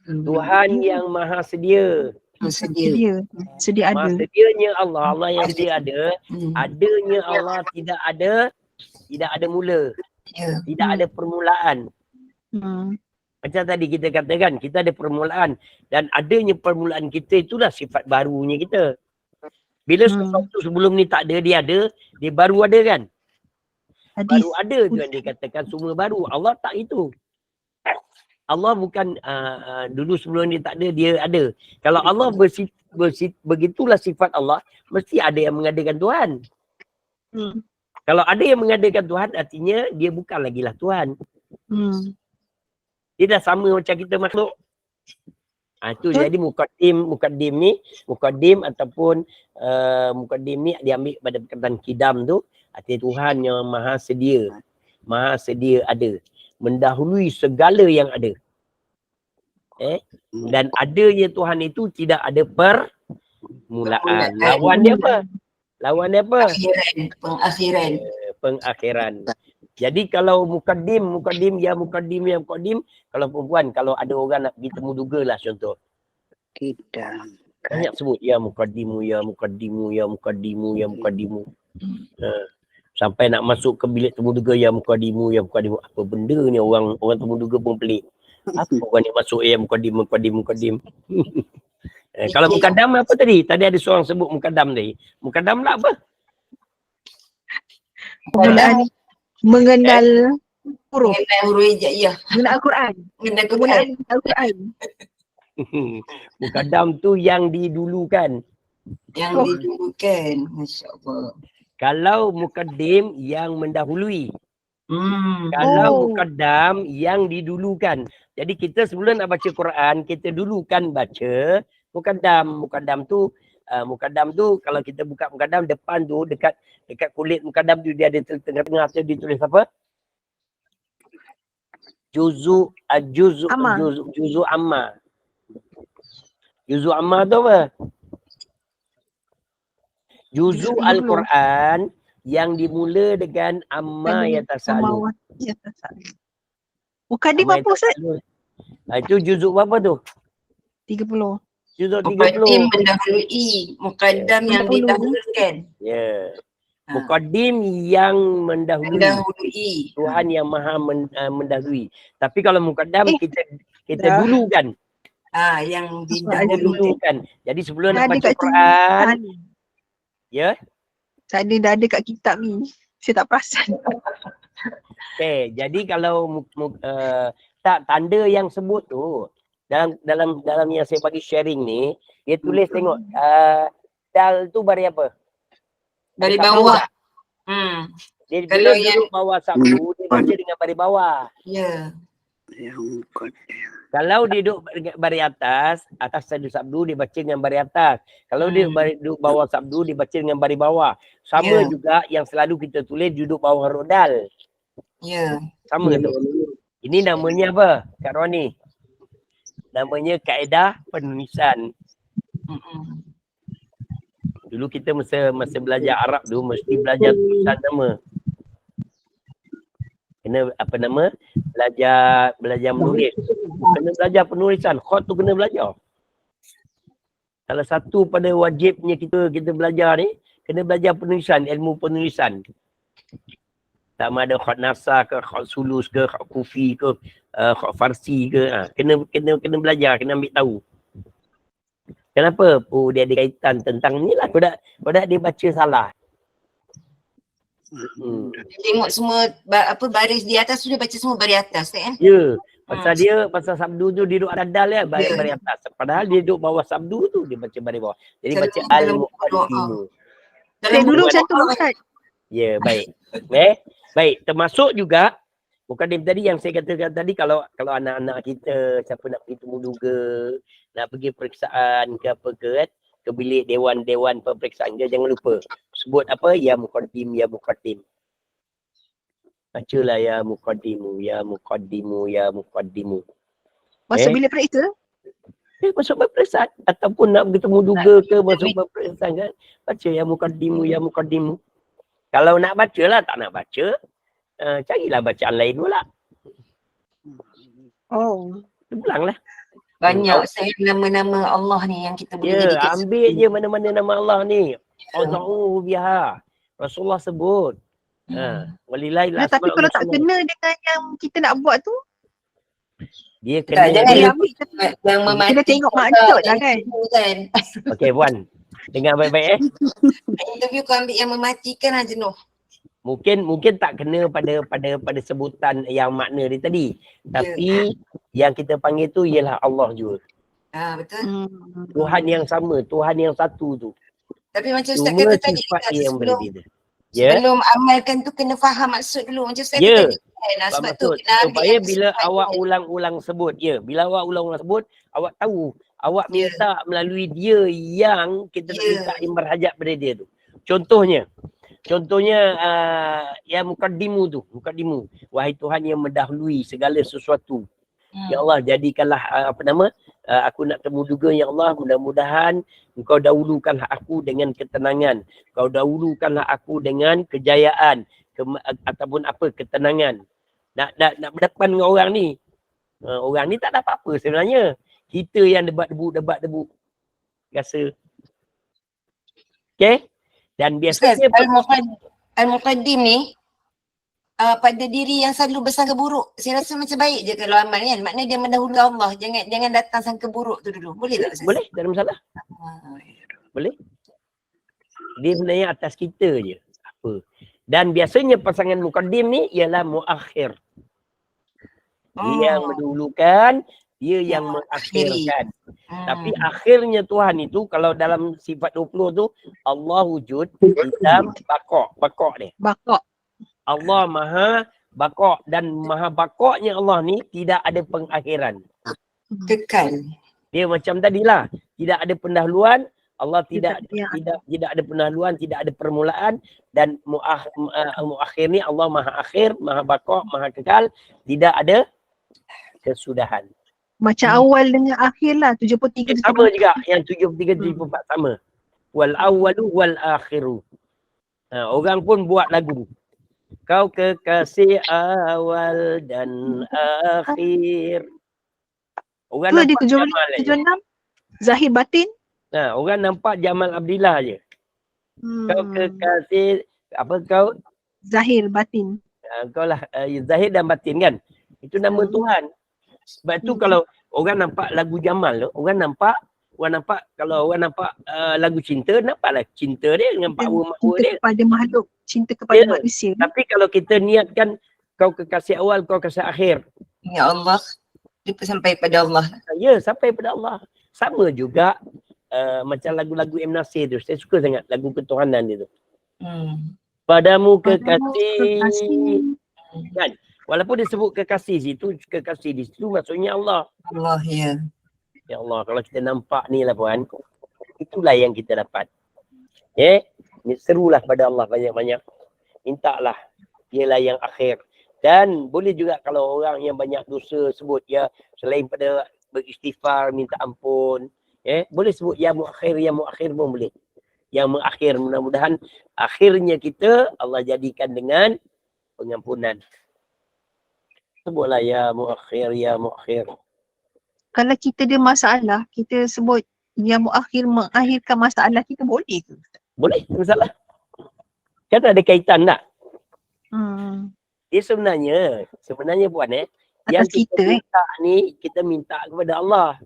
Tuhan yang maha sedia. Sedia. Sedia Maha ada. sedianya Allah. Allah yang Ada. sedia ada. Hmm. Adanya Allah tidak ada mula. Ya. Tidak ada permulaan. Hmm. Macam tadi kita katakan, kita ada permulaan. Dan adanya permulaan kita itulah sifat barunya kita. Bila sesuatu sebelum ni tak ada, dia baru ada kan? Hadis. Baru ada tu yang dikatakan semua baru. Allah tak itu. Allah bukan dulu sebelum dia tak ada, dia ada. Kalau Allah begitulah sifat Allah, mesti ada yang mengadakan Tuhan. Kalau ada yang mengadakan Tuhan, artinya dia bukan lagi lah Tuhan. Dia dah sama macam kita makhluk. Itu jadi mukaddim ataupun mukaddim ni diambil pada perkataan kidam tu, artinya Tuhan yang maha sedia. Maha sedia ada. Mendahului segala yang ada. Dan adanya Tuhan itu tidak ada permulaan. Lawan dia apa? Lawan dia apa? Pengakhiran. Pengakhiran. Jadi kalau mukaddim, kalau perempuan, kalau ada orang nak pergi temu duga lah contoh. Banyak sebut ya mukaddimu. Sampai nak masuk ke bilik temu duga ya mukaddimu. Apa benda ni orang temu duga pun pelik. Apa orang ni masuk ya mukaddim. Kalau mukaddam apa tadi? Tadi ada seorang sebut mukaddam tadi. Mukaddam lah apa? Permulaan mengenal huruf. Mengenal huruf hijaiyah. Mengenal Al-Quran. Mengenal Quran. Penggunaan Al-Quran. Mukaddam tu yang didulukan. Yang didulukan. Masya Allah. Kalau mukaddim yang mendahului. Kalau mukaddam yang didulukan. Jadi kita sebelum nak baca Quran, kita dulukan baca mukaddam. Mukaddam tu kalau kita buka mukaddam depan tu dekat kulit mukaddam tu dia ada tengah-tengah tu ditulis apa? Juzu amma. Juzu amma tu apa? Juzu Al-Quran yang dimula dengan amma yatasalu. Mukaddim apa Ustaz? Itu juzuk berapa tu? 30. Juzuk 30. Mukaddim mendahului. Mukaddam yang didahulukan. Ya. Mukaddim yang mendahului. Tuhan yang maha mendahului. Tapi kalau mukaddam kita dulukan. Yang didahulukan. Jadi sebelum nak baca Quran. Ya. Tadi dah ada kat kitab ni. Saya tak perasan. Okay, jadi kalau tak tanda yang sebut tu dalam yang saya bagi sharing ni, dia tulis tengok dal tu baris apa? Baris bawah. Dia bila duduk bawah sabdu, dia baca dengan baris bawah. Ya. Kalau dia duduk baris atas satu sabdu dia baca dengan baris atas. Kalau dia duduk bawah sabdu dia baca dengan baris bawah. Sama juga yang selalu kita tulis duduk bawah rodal. Ya. Sama tu. Ini namanya apa Kak Roni? Namanya kaedah penulisan. Dulu kita masa belajar Arab tu mesti belajar tulisan nama. Kena apa nama? Belajar menulis. Kena belajar penulisan. Khat tu kena belajar. Salah satu pada wajibnya kita belajar ni, kena belajar penulisan, ilmu penulisan. Sama ada khat nafsah ke, khat sulus ke, khat kufi ke, khat farsi ke. Kena belajar, kena ambil tahu. Kenapa? Dia ada kaitan tentang ni lah. Kau dah dia baca salah. Tengok semua baris di atas tu dia baca semua baris atas kan? Ya. Pasal sabdu tu dia duduk adal ya, baris atas. Padahal dia duduk bawah sabdu tu dia baca baris bawah. Jadi baca al-muqaddimu. Saya dulu macam tu Ustaz. Ya, baik. Baik, termasuk juga mukaddim tadi yang saya katakan tadi, kalau anak-anak kita siapa nak pergi temu duga, nak pergi periksaan ke apa ke bilik dewan peperiksaan ke, jangan lupa sebut apa ya mukaddim. Bacalah ya muqaddimu, ya muqaddimu, ya muqaddimu. Masuk bilik periksa? Masuk peperiksaan. Ataupun nak bertemu duga ke masuk peperiksaan kan. Baca ya muqaddimu, ya muqaddimu. Kalau nak baca lah, tak nak baca. Carilah bacaan lain pula. Oh. Pulanglah. Banyak saya nama-nama Allah ni yang kita boleh jadikan. Ambil je mana-mana nama Allah ni. Ad'u biha. Rasulullah sebut. Walillahil Tapi asmaul kalau tak husna. kena dengan yang kita nak buat tu, Dia Tak, kena jangan dia. yang memati. kita tengok maksud lah kan. kan. Okey puan. Dengar baik-baik Interview kau ambil yang mematikan lah jenuh. Mungkin tak kena pada sebutan yang makna dia tadi. Tapi yang kita panggil tu ialah Allah juga. Betul. Tuhan yang sama, Tuhan yang satu tu. Tapi macam Ustaz Cuma kata tadi, sifat dia yang sebelum, berbeza. Ya. sebelum amalkan tu kena faham maksud dulu. Macam Ustaz Ya. tadi. Sebab tu Maksud, kena ambil supaya yang bila sifat awak dia. ulang-ulang sebut, bila awak ulang-ulang sebut, awak tahu, awak Ya. minta melalui dia yang kita nak minta yang berhajat pada dia tu. Contohnya ya muqaddimu, wahai Tuhan yang mendahului segala sesuatu. Ya Allah, jadikanlah aku nak temu juga ya Allah, mudah-mudahan engkau dahulukanlah aku dengan ketenangan. Kau dahulukanlah aku dengan kejayaan ataupun ketenangan. Nak berdepan dengan orang ni. Orang ni tak ada apa-apa sebenarnya. Kita yang debat-debu. Rasa. Okey? Dan Ustaz, biasanya Al-Muqaddim ni pada diri yang selalu bersangka buruk. Saya rasa macam baik je kalau amal kan. Maknanya dia mendahulukan Allah. Jangan datang sangka buruk tu dulu. Boleh tak Ustaz? boleh, tak ada masalah. Boleh. Dia sebenarnya atas kita je. Apa? Dan biasanya pasangan muqaddim ni ialah muakhir. Dia yang mendahulukan, dia yang mengakhirkan. Tapi akhirnya Tuhan itu, kalau dalam sifat 20 tu, Allah wujud hitam bakok dia. Bakok. Allah maha bakok, dan maha bakoknya Allah ni tidak ada pengakhiran. Kekal. Dia macam tadilah, tidak ada pendahuluan, Allah tidak Ya. ada pendahuluan, tidak ada permulaan, dan muakhir ni Allah maha akhir, maha bakok, maha kekal, tidak ada kesudahan. Macam awal dengan akhir lah, 73. Sama juga yang 73 74 sama. Wal awwalu wal akhiru. Orang pun buat lagu. Kau kekasih awal dan akhir. Orang Tu di nampak Jamal je. 76, Zahir batin. Orang nampak Jamal Abdillah je. Kau kekasih kau? Zahir batin. Kau lah Zahir dan batin kan? Itu nama Tuhan. Sebab tu kalau orang nampak lagu Jamal tu, orang nampak kalau orang nampak lagu cinta, nampaklah cinta dia dengan makwa dia. Kepada makhluk, cinta kepada manusia. Tapi kalau kita niatkan kau kekasih awal, kau kekasih akhir. Ya Allah. Dia sampai pada Allah. Ya, sampai pada Allah. Sama juga macam lagu-lagu M. Nasir tu. Saya suka sangat lagu ketuhanan dia tu. Padamu kekasih. Kan? Walaupun dia sebut kekasih situ, kekasih di situ maksudnya Allah. Allah, ya. Ya Allah, kalau kita nampak ni lah puan, itulah yang kita dapat. Serulah pada Allah banyak-banyak. Mintalah, dialah yang akhir. Dan boleh juga kalau orang yang banyak dosa sebut ya, selain pada beristighfar, minta ampun, boleh sebut ya muakhir pun boleh. Yang mengakhir, mudah-mudahan akhirnya kita Allah jadikan dengan pengampunan. Sebutlah ya muakhir. Kalau kita ada masalah, kita sebut yang mengakhirkan masalah kita, boleh ke? Boleh, masalah. Kan ada kaitan tak? Dia sebenarnya puan yang kita minta ni, kita minta kepada Allah.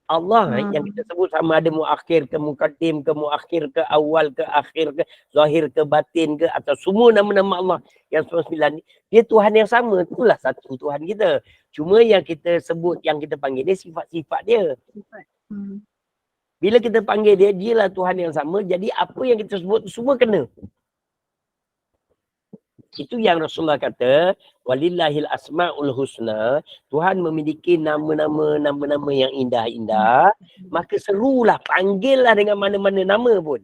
Allah yang kita sebut sama ada muakhir ke muqaddim ke muakhir ke awal ke akhir ke zahir ke batin ke atau semua nama-nama Allah yang 99 ni, dia Tuhan yang sama. Itulah satu Tuhan kita. Cuma yang kita sebut, yang kita panggil dia sifat-sifat dia. Bila kita panggil dia, dialah Tuhan yang sama. Jadi apa yang kita sebut semua kena. Itu yang Rasulullah kata, walillahil asmaul husna, Tuhan memiliki nama-nama yang indah-indah, maka serulah, panggillah dengan mana-mana nama pun.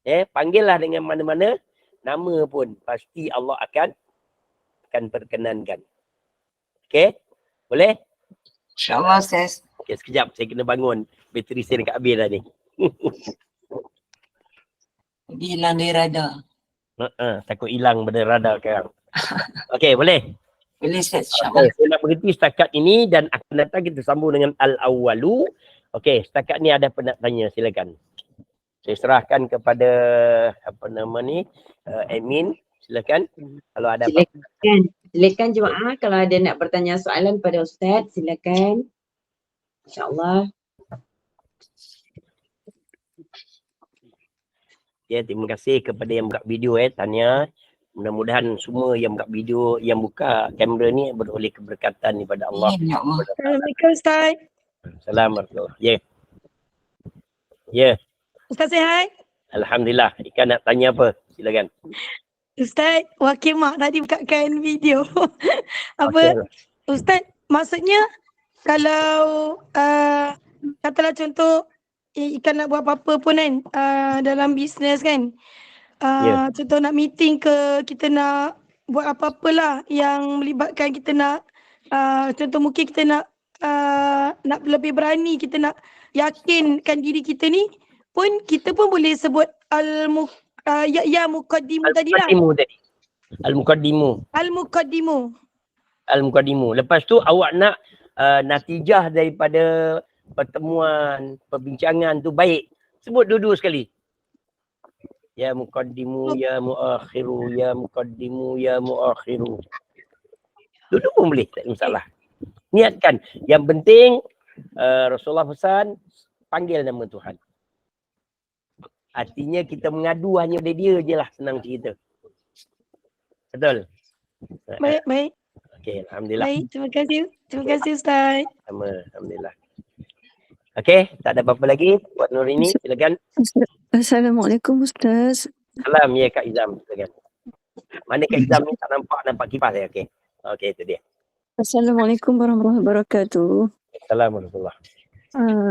Panggillah dengan mana-mana nama pun pasti Allah akan perkenankan. Okey? Boleh? InsyaAllah Ustaz. Okey, sekejap saya kena bangun. Bateri saya dekat habis dah ni. Dia hilang dari radar. Takut hilang pada radar sekarang. Okey, boleh? Boleh Ustaz, insyaAllah. Okay, saya nak berhenti setakat ini dan akan datang kita sambung dengan al-awwalu. Okey, setakat ni ada apa nak tanya, silakan. Saya serahkan kepada admin, silakan. Kalau ada apa-apa. Silakan jemaah kalau ada nak bertanya soalan pada Ustaz, silakan. InsyaAllah. Ya, terima kasih kepada yang buka video Tanya. Mudah-mudahan semua yang buka video, yang buka kamera ni beroleh keberkatan daripada Allah. Amin, ya Allah. Assalamualaikum Ustaz. Assalamualaikum. Ya. Ya. Ustaz sihat? Alhamdulillah. Ikan nak tanya apa? Silakan. Ustaz, Wakil Mak tadi bukakan video. Apa? Ustaz, maksudnya kalau katalah contoh ikan nak buat apa-apa pun kan dalam bisnes kan. Contoh nak meeting ke, kita nak buat apa-apalah yang melibatkan kita nak contoh mungkin kita nak lebih berani, kita nak yakinkan diri kita ni pun kita pun boleh sebut muqaddimu tadi lah. Al-muqaddimu. Lepas tu awak nak natijah daripada pertemuan, perbincangan tu baik. Sebut dua-dua sekali. Ya muqaddimu, ya muakhiru, ya muqaddimu, ya muakhiru. Dua-dua pun boleh, tak ada masalah. Niatkan. Yang penting Rasulullah pesan, panggil nama Tuhan. Artinya kita mengadu hanya pada dia je lah, senang cerita. Betul? Baik. Okey, Alhamdulillah. Baik, terima kasih. Terima kasih Ustaz. Sama, Alhamdulillah. Okey, tak ada apa-apa lagi buat Nurini, silakan. Assalamualaikum Ustaz. Salam ya Kak Izam, silakan. Mana Kak Izam ni tak nampak kipas saya. Okey. Okey, itu dia. Assalamualaikum warahmatullahi wabarakatuh. Assalamualaikum.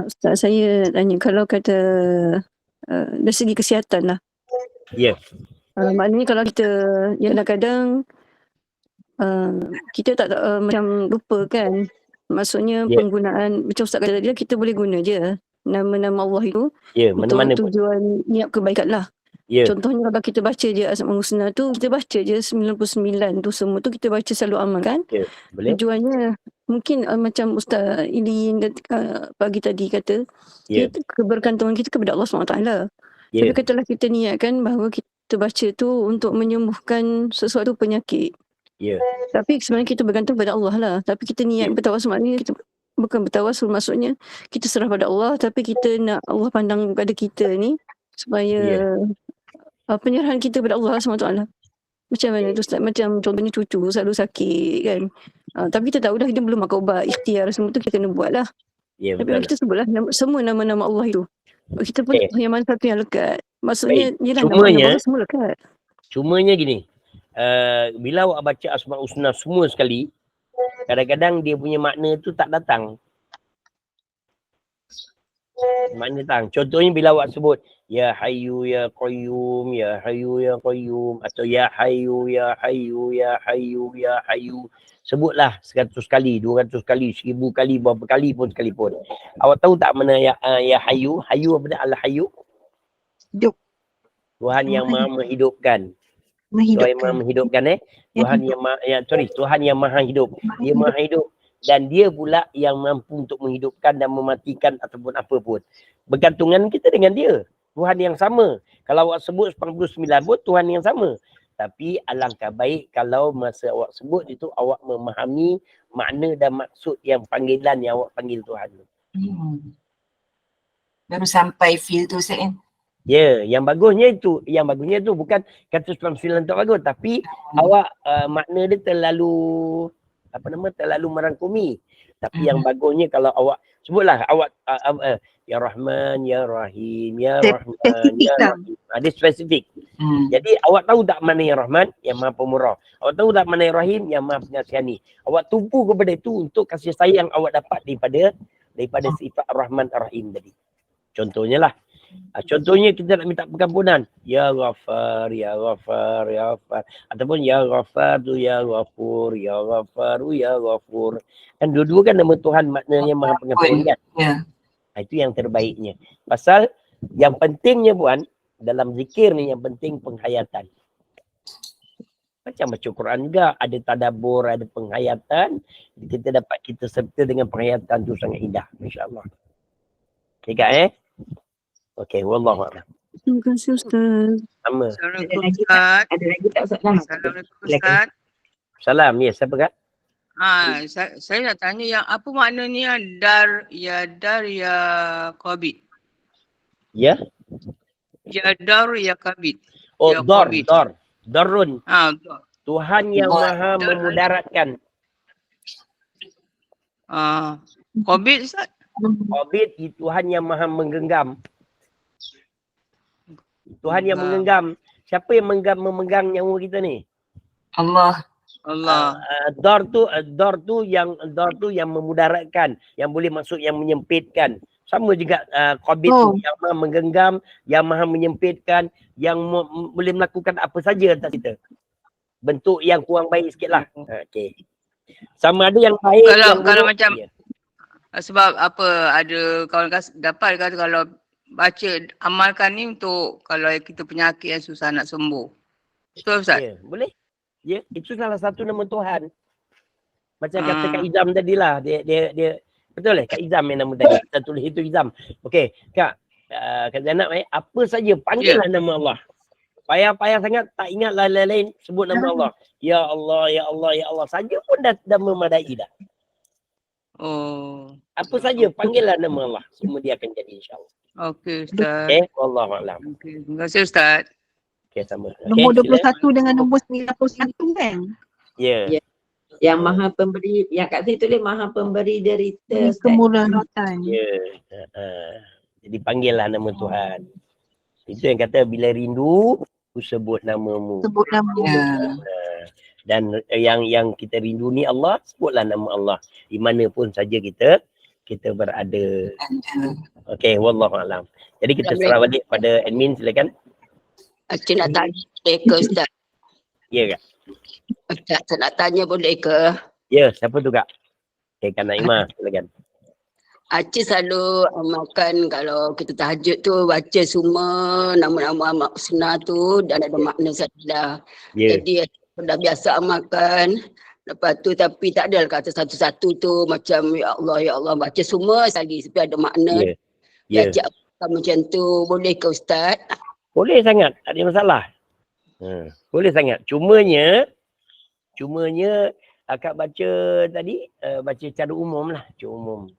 Ustaz, saya tanya kalau kata dari segi kesihatan lah. Ya. Maknanya kalau kita kadang-kadang kita tak macam lupa kan. Maksudnya penggunaan macam Ustaz kata tadi, kita boleh guna je nama-nama Allah itu mana-mana untuk tujuan niat kebaikan lah. Contohnya kalau kita baca je Asmaul Husna tu, kita baca je 99 tu semua tu kita baca selalu amalkan. Boleh. Tujuannya mungkin macam Ustaz Ilin pagi tadi kata, kebergantungan kita kepada Allah SWT. Tapi katalah kita niatkan bahawa kita baca tu untuk menyembuhkan sesuatu penyakit. Tapi sebenarnya kita bergantung pada Allah lah. Tapi kita niat bertawasul, maknanya kita bukan bertawasul, maksudnya kita serah pada Allah, tapi kita nak Allah pandang pada kita ni supaya penyerahan kita pada Allah SWT. Macam mana tu Ustaz? Macam contohnya cucu selalu sakit kan. Tapi kita tahu dah dia belum makan ubat, ikhtiar semua tu kita kena buat lah. Tapi kalau kita sebutlah semua nama-nama Allah itu, kita pun yang mana satu yang lekat. Maksudnya nama-nama Allah semua lekat. Cumanya gini, bila awak baca Asmaul Husna semua sekali, kadang-kadang dia punya makna tu tak datang. Makna datang. Contohnya bila awak sebut Ya Hayyu Ya Qayyum, Ya Hayyu Ya Qayyum, atau Ya Hayyu Ya Hayyu Ya Hayyu Ya Hayyu. Sebutlah 100 kali, 200 kali, 1000 kali, berapa kali pun sekalipun. Awak tahu tak mana Ya Hayyu? Hayyu apa dia? Al-Hayyu? Hidup. Tuhan yang Maha menghidupkan. Tuhan yang Maha menghidupkan Tuhan Tuhan yang Maha hidup. Dia Maha hidup. Dan dia pula yang mampu untuk menghidupkan dan mematikan ataupun apa pun. Bergantungan kita dengan dia. Tuhan yang sama. Kalau awak sebut 89 pun Tuhan yang sama. Tapi alangkah baik kalau masa awak sebut itu awak memahami makna dan maksud yang panggilan yang awak panggil Tuhan tu. Baru sampai feel tu Ustaz kan? Yang bagusnya itu bukan kata 99 tak bagus, tapi awak makna dia terlalu merangkumi. Tapi yang bagusnya kalau awak sebutlah awak Ya Rahman, Ya Rahim, Ya Rahman, Ya Rahim. Ada spesifik. Jadi awak tahu tak mana yang Rahman? Yang Maha Pemurah. Awak tahu tak mana yang Rahim? Yang Maha Pengasihani. Awak tumpu kepada itu untuk kasih sayang awak dapat daripada sifat Rahman Ar-Rahim tadi. Contohnya lah. Contohnya kita nak minta pengampunan. Ya Ghafar, Ya Ghafar, Ya Ghafar. Ataupun Ya Ghafar tu Ya Ghafur, Ya Ghafar, Ya Ghafur. Kan dua-dua kan nama Tuhan maknanya Maha Pengampun kan? Ya. Itu yang terbaiknya. Pasal yang pentingnya Puan, dalam zikir ni yang penting penghayatan. Macam baca Quran juga, ada tadabbur, ada penghayatan. Kita dapat kita serta dengan penghayatan tu sangat indah, insya-Allah. Okey Kak Okey, wallahu a'lam. Terima kasih Ustaz. Sama. Assalamualaikum Ustaz. Ada lagi tak soalan? Assalamualaikum Ustaz. Salam, ya siapa Kak? Saya nak tanya yang apa maknanya dar ya qabid. Ya? Ya dar ya qabid. Oh, Ya dar, qabid. darun. Dar. Tuhan yang maha memudaratkan. Qabid Ustaz. Qabid, Tuhan yang maha menggenggam. Tuhan yang menggenggam. Siapa yang memegang nyawa kita ni? Allah. Dar tu yang memudaratkan, yang boleh masuk yang menyempitkan. Sama juga qabid tu yang maha menggenggam, yang maha menyempitkan, yang boleh melakukan apa saja atas kita. Bentuk yang kurang baik sikitlah. Okey. Sama ada yang baik yang Kalau buruk. macam sebab apa ada kawan dapat kata kalau baca amalkan ni untuk kalau kita penyakit yang susah nak sembuh. Betul Ustaz? Ya, boleh. Ya, itu salah satu nama Tuhan. Macam kata Kak Izam tadilah, dia betul lah Kak Izam yang nama tadi. Kita tulis itu Izam. Okey, Kak Kak Zainab apa saja panggillah nama Allah. Payah-payah sangat tak ingat lain-lain sebut nama Allah. Ya Allah, Ya Allah, Ya Allah saja pun dah memadai dah. Oh. Apa saja panggillah nama Allah. Semua dia akan jadi insya-Allah. Okey Ustaz. Okey, wallahu a'lam. Okey, terima kasih Ustaz. Okey, sama. Nombor Okey, 21 dengan nombor 91 kan? Ya. Ya. Yang maha pemberi, yang kat situ tulis maha pemberi derita. Ustaz. Kemurahatan. Ya. Jadi panggillah nama Tuhan. Itu yang kata bila rindu, ku sebut namamu. Sebut nama. Ya. Dan yang kita rindu ni Allah, sebutlah nama Allah. Di mana pun saja kita berada. Okey, wallahu a'lam. Jadi kita serah balik pada admin, silakan. Cik nak tanya boleh ke Ustaz? Ya Kak. Ustaz, saya nak tanya boleh ke? Ya, siapa tu Kak? Okey, Kak Naimah, silakan. Cik selalu amalkan kalau kita tahajud tu baca semua nama-nama amal husna tu dan ada makna sajalah. Ya. Jadi dah biasa amalkan. Lepas tu tapi tak ada kata satu-satu tu macam ya Allah baca semua sekali tapi ada makna. Ya. Ya. Cik macam tu boleh ke Ustaz? Boleh sangat, tak ada masalah. Boleh sangat. Cumanya akak baca tadi, baca cara umum lah. Cara umum.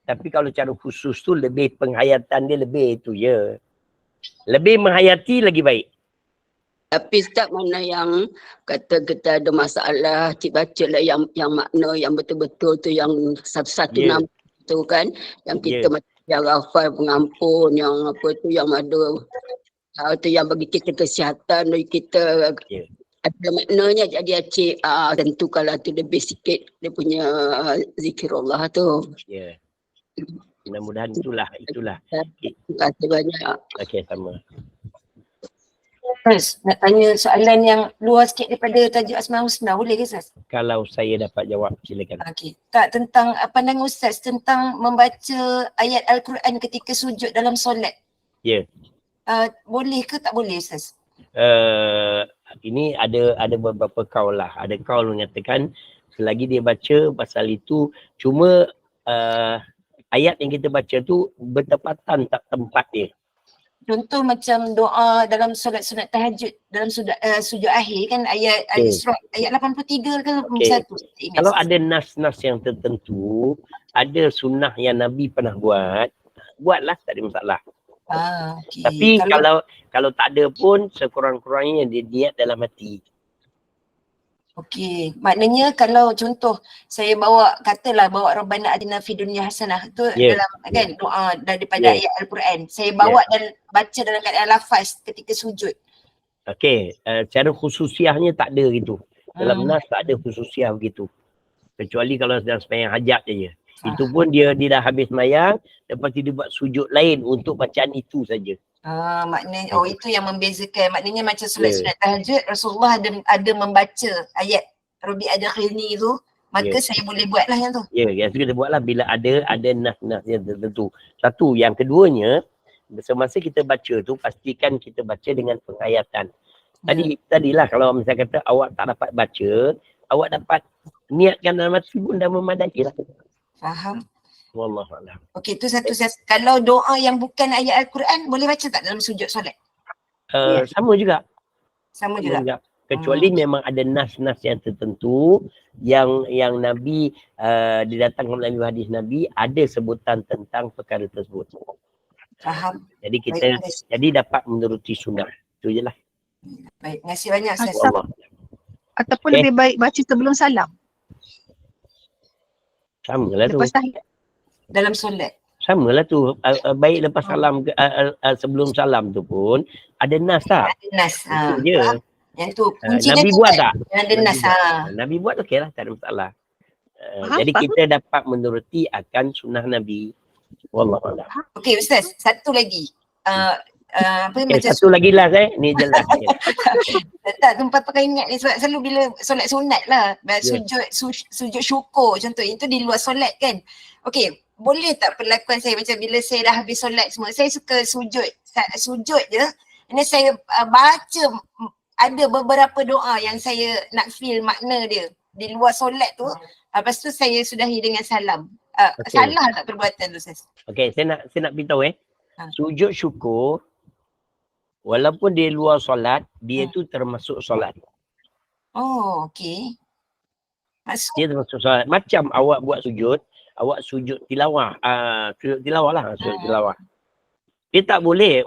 Tapi kalau cara khusus tu lebih penghayatan dia lebih tu je. Lebih menghayati lagi baik. Tapi Ustaz mana yang kata kita ada masalah, cik baca lah yang makna yang betul-betul tu yang satu-satu nama tu kan. Yang kita macam yang Ghafar pengampun, yang apa tu yang ada tu yang bagi kita kesihatan, bagi kita ada maknanya. Jadi cik tentu kalau tu lebih sikit dia punya zikirullah tu. Ya. Mudah-mudahan itulah. Terima kasih banyak. Okey, sama. Ustaz, nak tanya soalan yang luar sikit daripada tajuk Asmaul Husna, boleh ke Ustaz? Kalau saya dapat jawab, silakan. Okey. Tak, tentang pandangan Ustaz tentang membaca ayat Al-Quran ketika sujud dalam solat. Ya. Boleh ke tak boleh Ustaz? Ini ada beberapa kaul lah. Ada kaul mengatakan selagi dia baca pasal itu, cuma ayat yang kita baca tu bertepatan tak tempat dia. Contoh macam doa dalam solat sunat tahajud, dalam sujud akhir kan ayat Al-Isra ayat 83 ke 81. Kalau ada nas-nas yang tertentu, ada sunnah yang Nabi pernah buatlah, tak ada masalah. Okay. Tapi kalau tak ada pun sekurang-kurangnya dia niat dalam hati. Okey, maknanya kalau contoh saya katalah bawa Rabbana Atina Fid Dunya Hasanah tu dalam kan doa daripada ayat Al-Quran. Saya bawa dan baca dalam keadaan lafaz ketika sujud. Okey, cara khususiahnya tak ada gitu. Dalam nas tak ada khususiah begitu. Kecuali kalau sedang sembahyang hajat je. Itu pun dia dah habis mayang, lepas tu dia buat sujud lain untuk bacaan itu saja. Maknanya itu yang membezakan. Maknanya macam solat-solat tahajud, Rasulullah ada membaca ayat Rabbi adkhilni itu, maka saya boleh buatlah yang tu. Yang tu kita buatlah bila ada nas-nas yang tertentu. Satu, yang keduanya, semasa kita baca tu pastikan kita baca dengan penghayatan. Tadilah kalau misalnya kata awak tak dapat baca, awak dapat niatkan dalam hati pun dah memadai lah. Faham. Wallahualam. Okey, tu satu. Kalau doa yang bukan ayat Al-Quran, boleh baca tak dalam sujud solat? Sama juga. Sama juga. Kecuali memang ada nas-nas yang tertentu yang Nabi didatangkan melalui hadis Nabi ada sebutan tentang perkara tersebut. Faham. Jadi kita dapat menuruti sunnah. Itu je lah. Baik, terima kasih banyak Ustaz. Ataupun lebih baik baca sebelum salam. Sama lah tu. Lepas tahiyat. Dalam solat. Sama lah tu. Baik lepas salam, sebelum salam tu pun ada nas tak? Ada nas. Itu je. Yang tu kunci Nabi dia buat tak? Ada nas. Nabi buat okey lah, tak ada masalah. Jadi kita dapat menuruti akan sunnah Nabi. Wallahualam. Okey Ustaz, satu lagi. Satu lagi lah saya. Ni jelas. Tak, tempat pakai ingat ni sebab selalu bila solat sunat lah. Sujud syukur contoh. Itu di luar solat kan. Okey, boleh tak perlakuan saya macam bila saya dah habis solat semua. Saya suka sujud je. Ini saya baca ada beberapa doa yang saya nak feel makna dia. Di luar solat tu. Lepas tu saya sudahi dengan salam. Salah tak perbuatan tu Ustaz? Okey, saya nak beritahu sujud syukur walaupun dia luar solat, dia tu termasuk solat. Oh, okey. Dia termasuk solat. Macam awak buat sujud, awak sujud tilawah. Sujud tilawah lah, sujud tilawah. Dia tak boleh,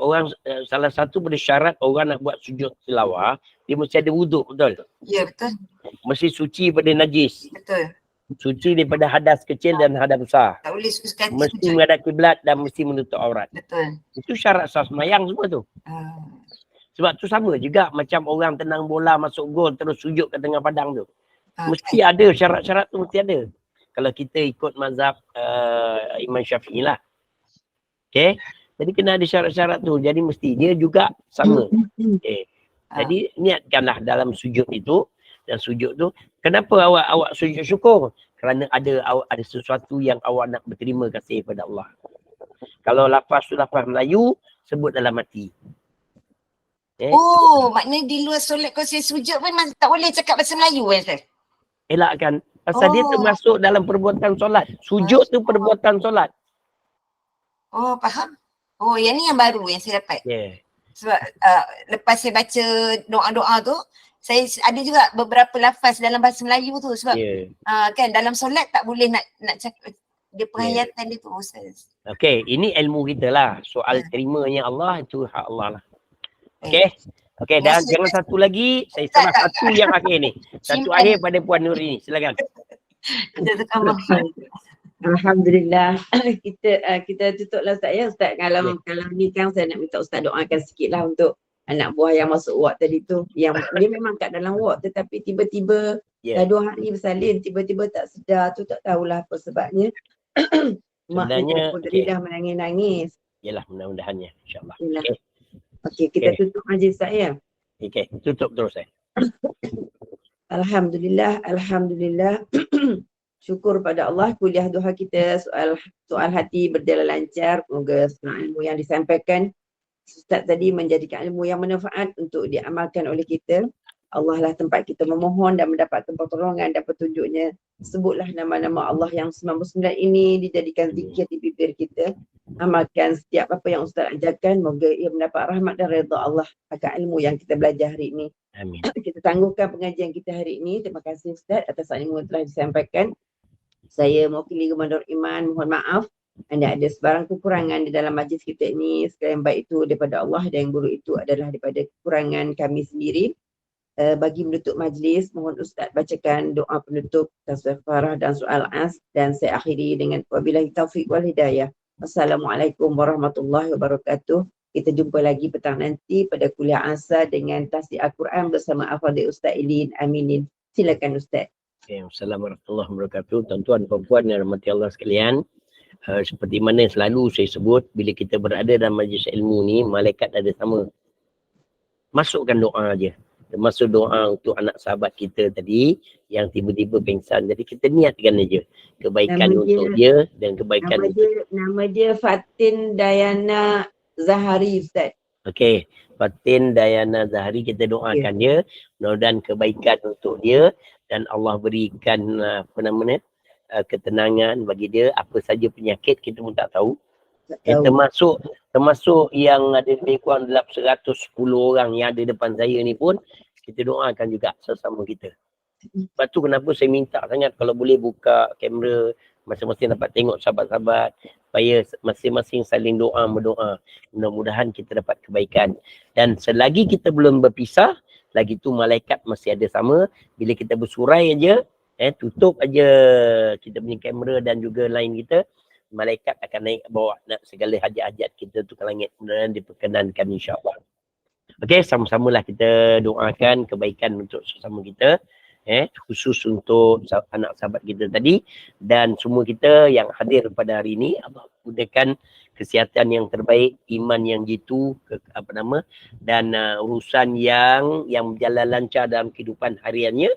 salah satu pada syarat orang nak buat sujud tilawah, dia mesti ada wuduk, betul? Ya, betul. Mesti suci pada najis. Betul. Suci daripada hadas kecil dan hadas besar. Tak boleh suka mesti menghadap kiblat dan mesti menutup aurat. Betul. Itu syarat sah sembahyang semua tu. Sebab tu sama juga macam orang tenang bola masuk gol terus sujud ke tengah padang tu. Mesti ada syarat-syarat tu, mesti ada. Kalau kita ikut mazhab Imam Syafi'i lah. Okay. Jadi kena ada syarat-syarat tu. Jadi mesti dia juga sama. Okay. Jadi niatkanlah dalam sujud itu. Dan sujud tu, kenapa awak sujud syukur? Kerana ada sesuatu yang awak nak berterima kasih kepada Allah. Kalau lafaz tu lafaz Melayu, sebut dalam hati. Maknanya di luar solat kalau saya sujud pun tak boleh cakap bahasa Melayu kan Ustaz? Elakkan. Pasal dia termasuk dalam perbuatan solat. Sujud tu perbuatan solat. Oh, faham. Oh, yang ni yang baru yang saya dapat. Sebab lepas saya baca doa-doa tu, saya ada juga beberapa lafaz dalam bahasa Melayu tu sebab kan dalam solat tak boleh nak cakap dia penghayatan dia tu Ustaz. Okey, ini ilmu kita lah. Soal terimanya Allah itu hak Allah lah. Okey, dan jangan satu lagi, saya salah satu yang akhir ni. Satu akhir pada Puan Nuri ni. Silakan. Alhamdulillah. Kita tutuplah Ustaz ya. Ustaz kalau ni kan saya nak minta Ustaz doakan sikit lah untuk anak buah yang masuk ward tadi tu, yang dia memang kat dalam ward tetapi tiba-tiba dah 2 hari bersalin, tiba-tiba tak sedar tu, tak tahulah apa sebabnya. Mak dia pun tadi dah menangis-nangis. Yalah, mudah-mudahannya insya-Allah. Okey, kita tutup majlis saya. Okey, tutup terus saya. Alhamdulillah. Syukur pada Allah, kuliah duha kita soal hati berjalan lancar. Semoga semua ilmu yang disampaikan Ustaz tadi menjadikan ilmu yang manfaat untuk diamalkan oleh kita. Allah lah tempat kita memohon dan mendapatkan pertolongan dan petunjuknya. Sebutlah nama-nama Allah yang 99 ini dijadikan zikir di bibir kita. Amalkan setiap apa yang Ustaz ajarkan. Moga ia mendapat rahmat dan redha Allah akan ilmu yang kita belajar hari ini. Amin. Kita tangguhkan pengajian kita hari ini. Terima kasih Ustaz atas ilmu yang telah disampaikan. Saya mewakili Gubernur Iman, mohon maaf. Ada sebarang kekurangan di dalam majlis kita ini. Sekalian baik itu daripada Allah dan yang buruk itu adalah daripada kekurangan kami sendiri. Bagi menutup majlis, mohon Ustaz bacakan doa penutup, tasawuf dan soal as, dan saya akhiri dengan wabillahi taufiq wal hidayah. Assalamualaikum warahmatullahi wabarakatuh. Kita jumpa lagi petang nanti pada kuliah asar dengan tasdid Al-Quran bersama Al-Fadhil Ustaz Ilin Aminin. Silakan Ustaz. Assalamualaikum warahmatullahi wabarakatuh. Tuan-tuan, puan-puan yang rahmati Allah sekalian. Seperti mana selalu saya sebut, bila kita berada dalam majlis ilmu ni, malaikat ada sama. Masukkan doa je. Termasuk doa untuk anak sahabat kita tadi yang tiba-tiba pingsan. Jadi kita niatkan aja kebaikan untuk dia dan kebaikan nama dia Fatin Dayana Zahari, Ustaz. Okey, Fatin Dayana Zahari, kita doakan dia, mudah-mudahan kebaikan untuk dia dan Allah berikan ketenangan bagi dia. Apa saja penyakit kita pun tak tahu. Termasuk yang ada lebih kurang dalam 110 orang yang ada depan saya ni pun kita doakan juga sesama kita. Sebab tu kenapa saya minta sangat kalau boleh buka kamera, masing-masing dapat tengok sahabat-sahabat, supaya masing-masing saling berdoa. Mudah-mudahan kita dapat kebaikan. Dan selagi kita belum berpisah, lagi tu malaikat masih ada sama. Bila kita bersurai aja, tutup aja kita punya kamera dan juga lain kita, malaikat akan naik bawa segala hajat-hajat kita tu ke langit. Mudah-mudahan diperkenankan, insya-Allah. Okey, sama-samalah kita doakan kebaikan untuk sesama kita. Khusus untuk anak sahabat kita tadi dan semua kita yang hadir pada hari ini. Allah gunakan kesihatan yang terbaik, iman yang jitu, dan urusan yang berjalan lancar dalam kehidupan hariannya.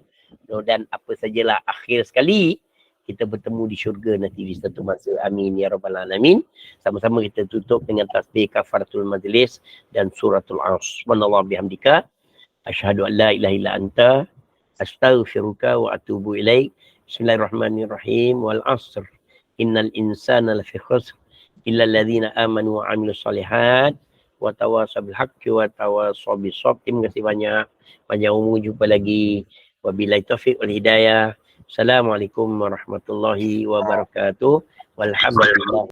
Dan apa sajalah akhir sekali kita bertemu di syurga nanti di satu masa. Amin ya rabbal alamin. Sama-sama kita tutup dengan tasbih kafaratul majlis dan suratul Asr. Subhanallah bihamdika asyhadu an la ilaha illa anta astaghfiruka wa atubu ilaik. Bismillahirrahmanirrahim. Wal asr innal insana lafi khusr illa alladhina amanu wa amilus solihat wa tawasaw bil haqqi wa tawasaw bis sabr. Terima kasih banyak. Panjang umur, jumpa lagi. Wabillahi taufiq wal hidayah. Assalamualaikum warahmatullahi wabarakatuh. Walhamdulillah.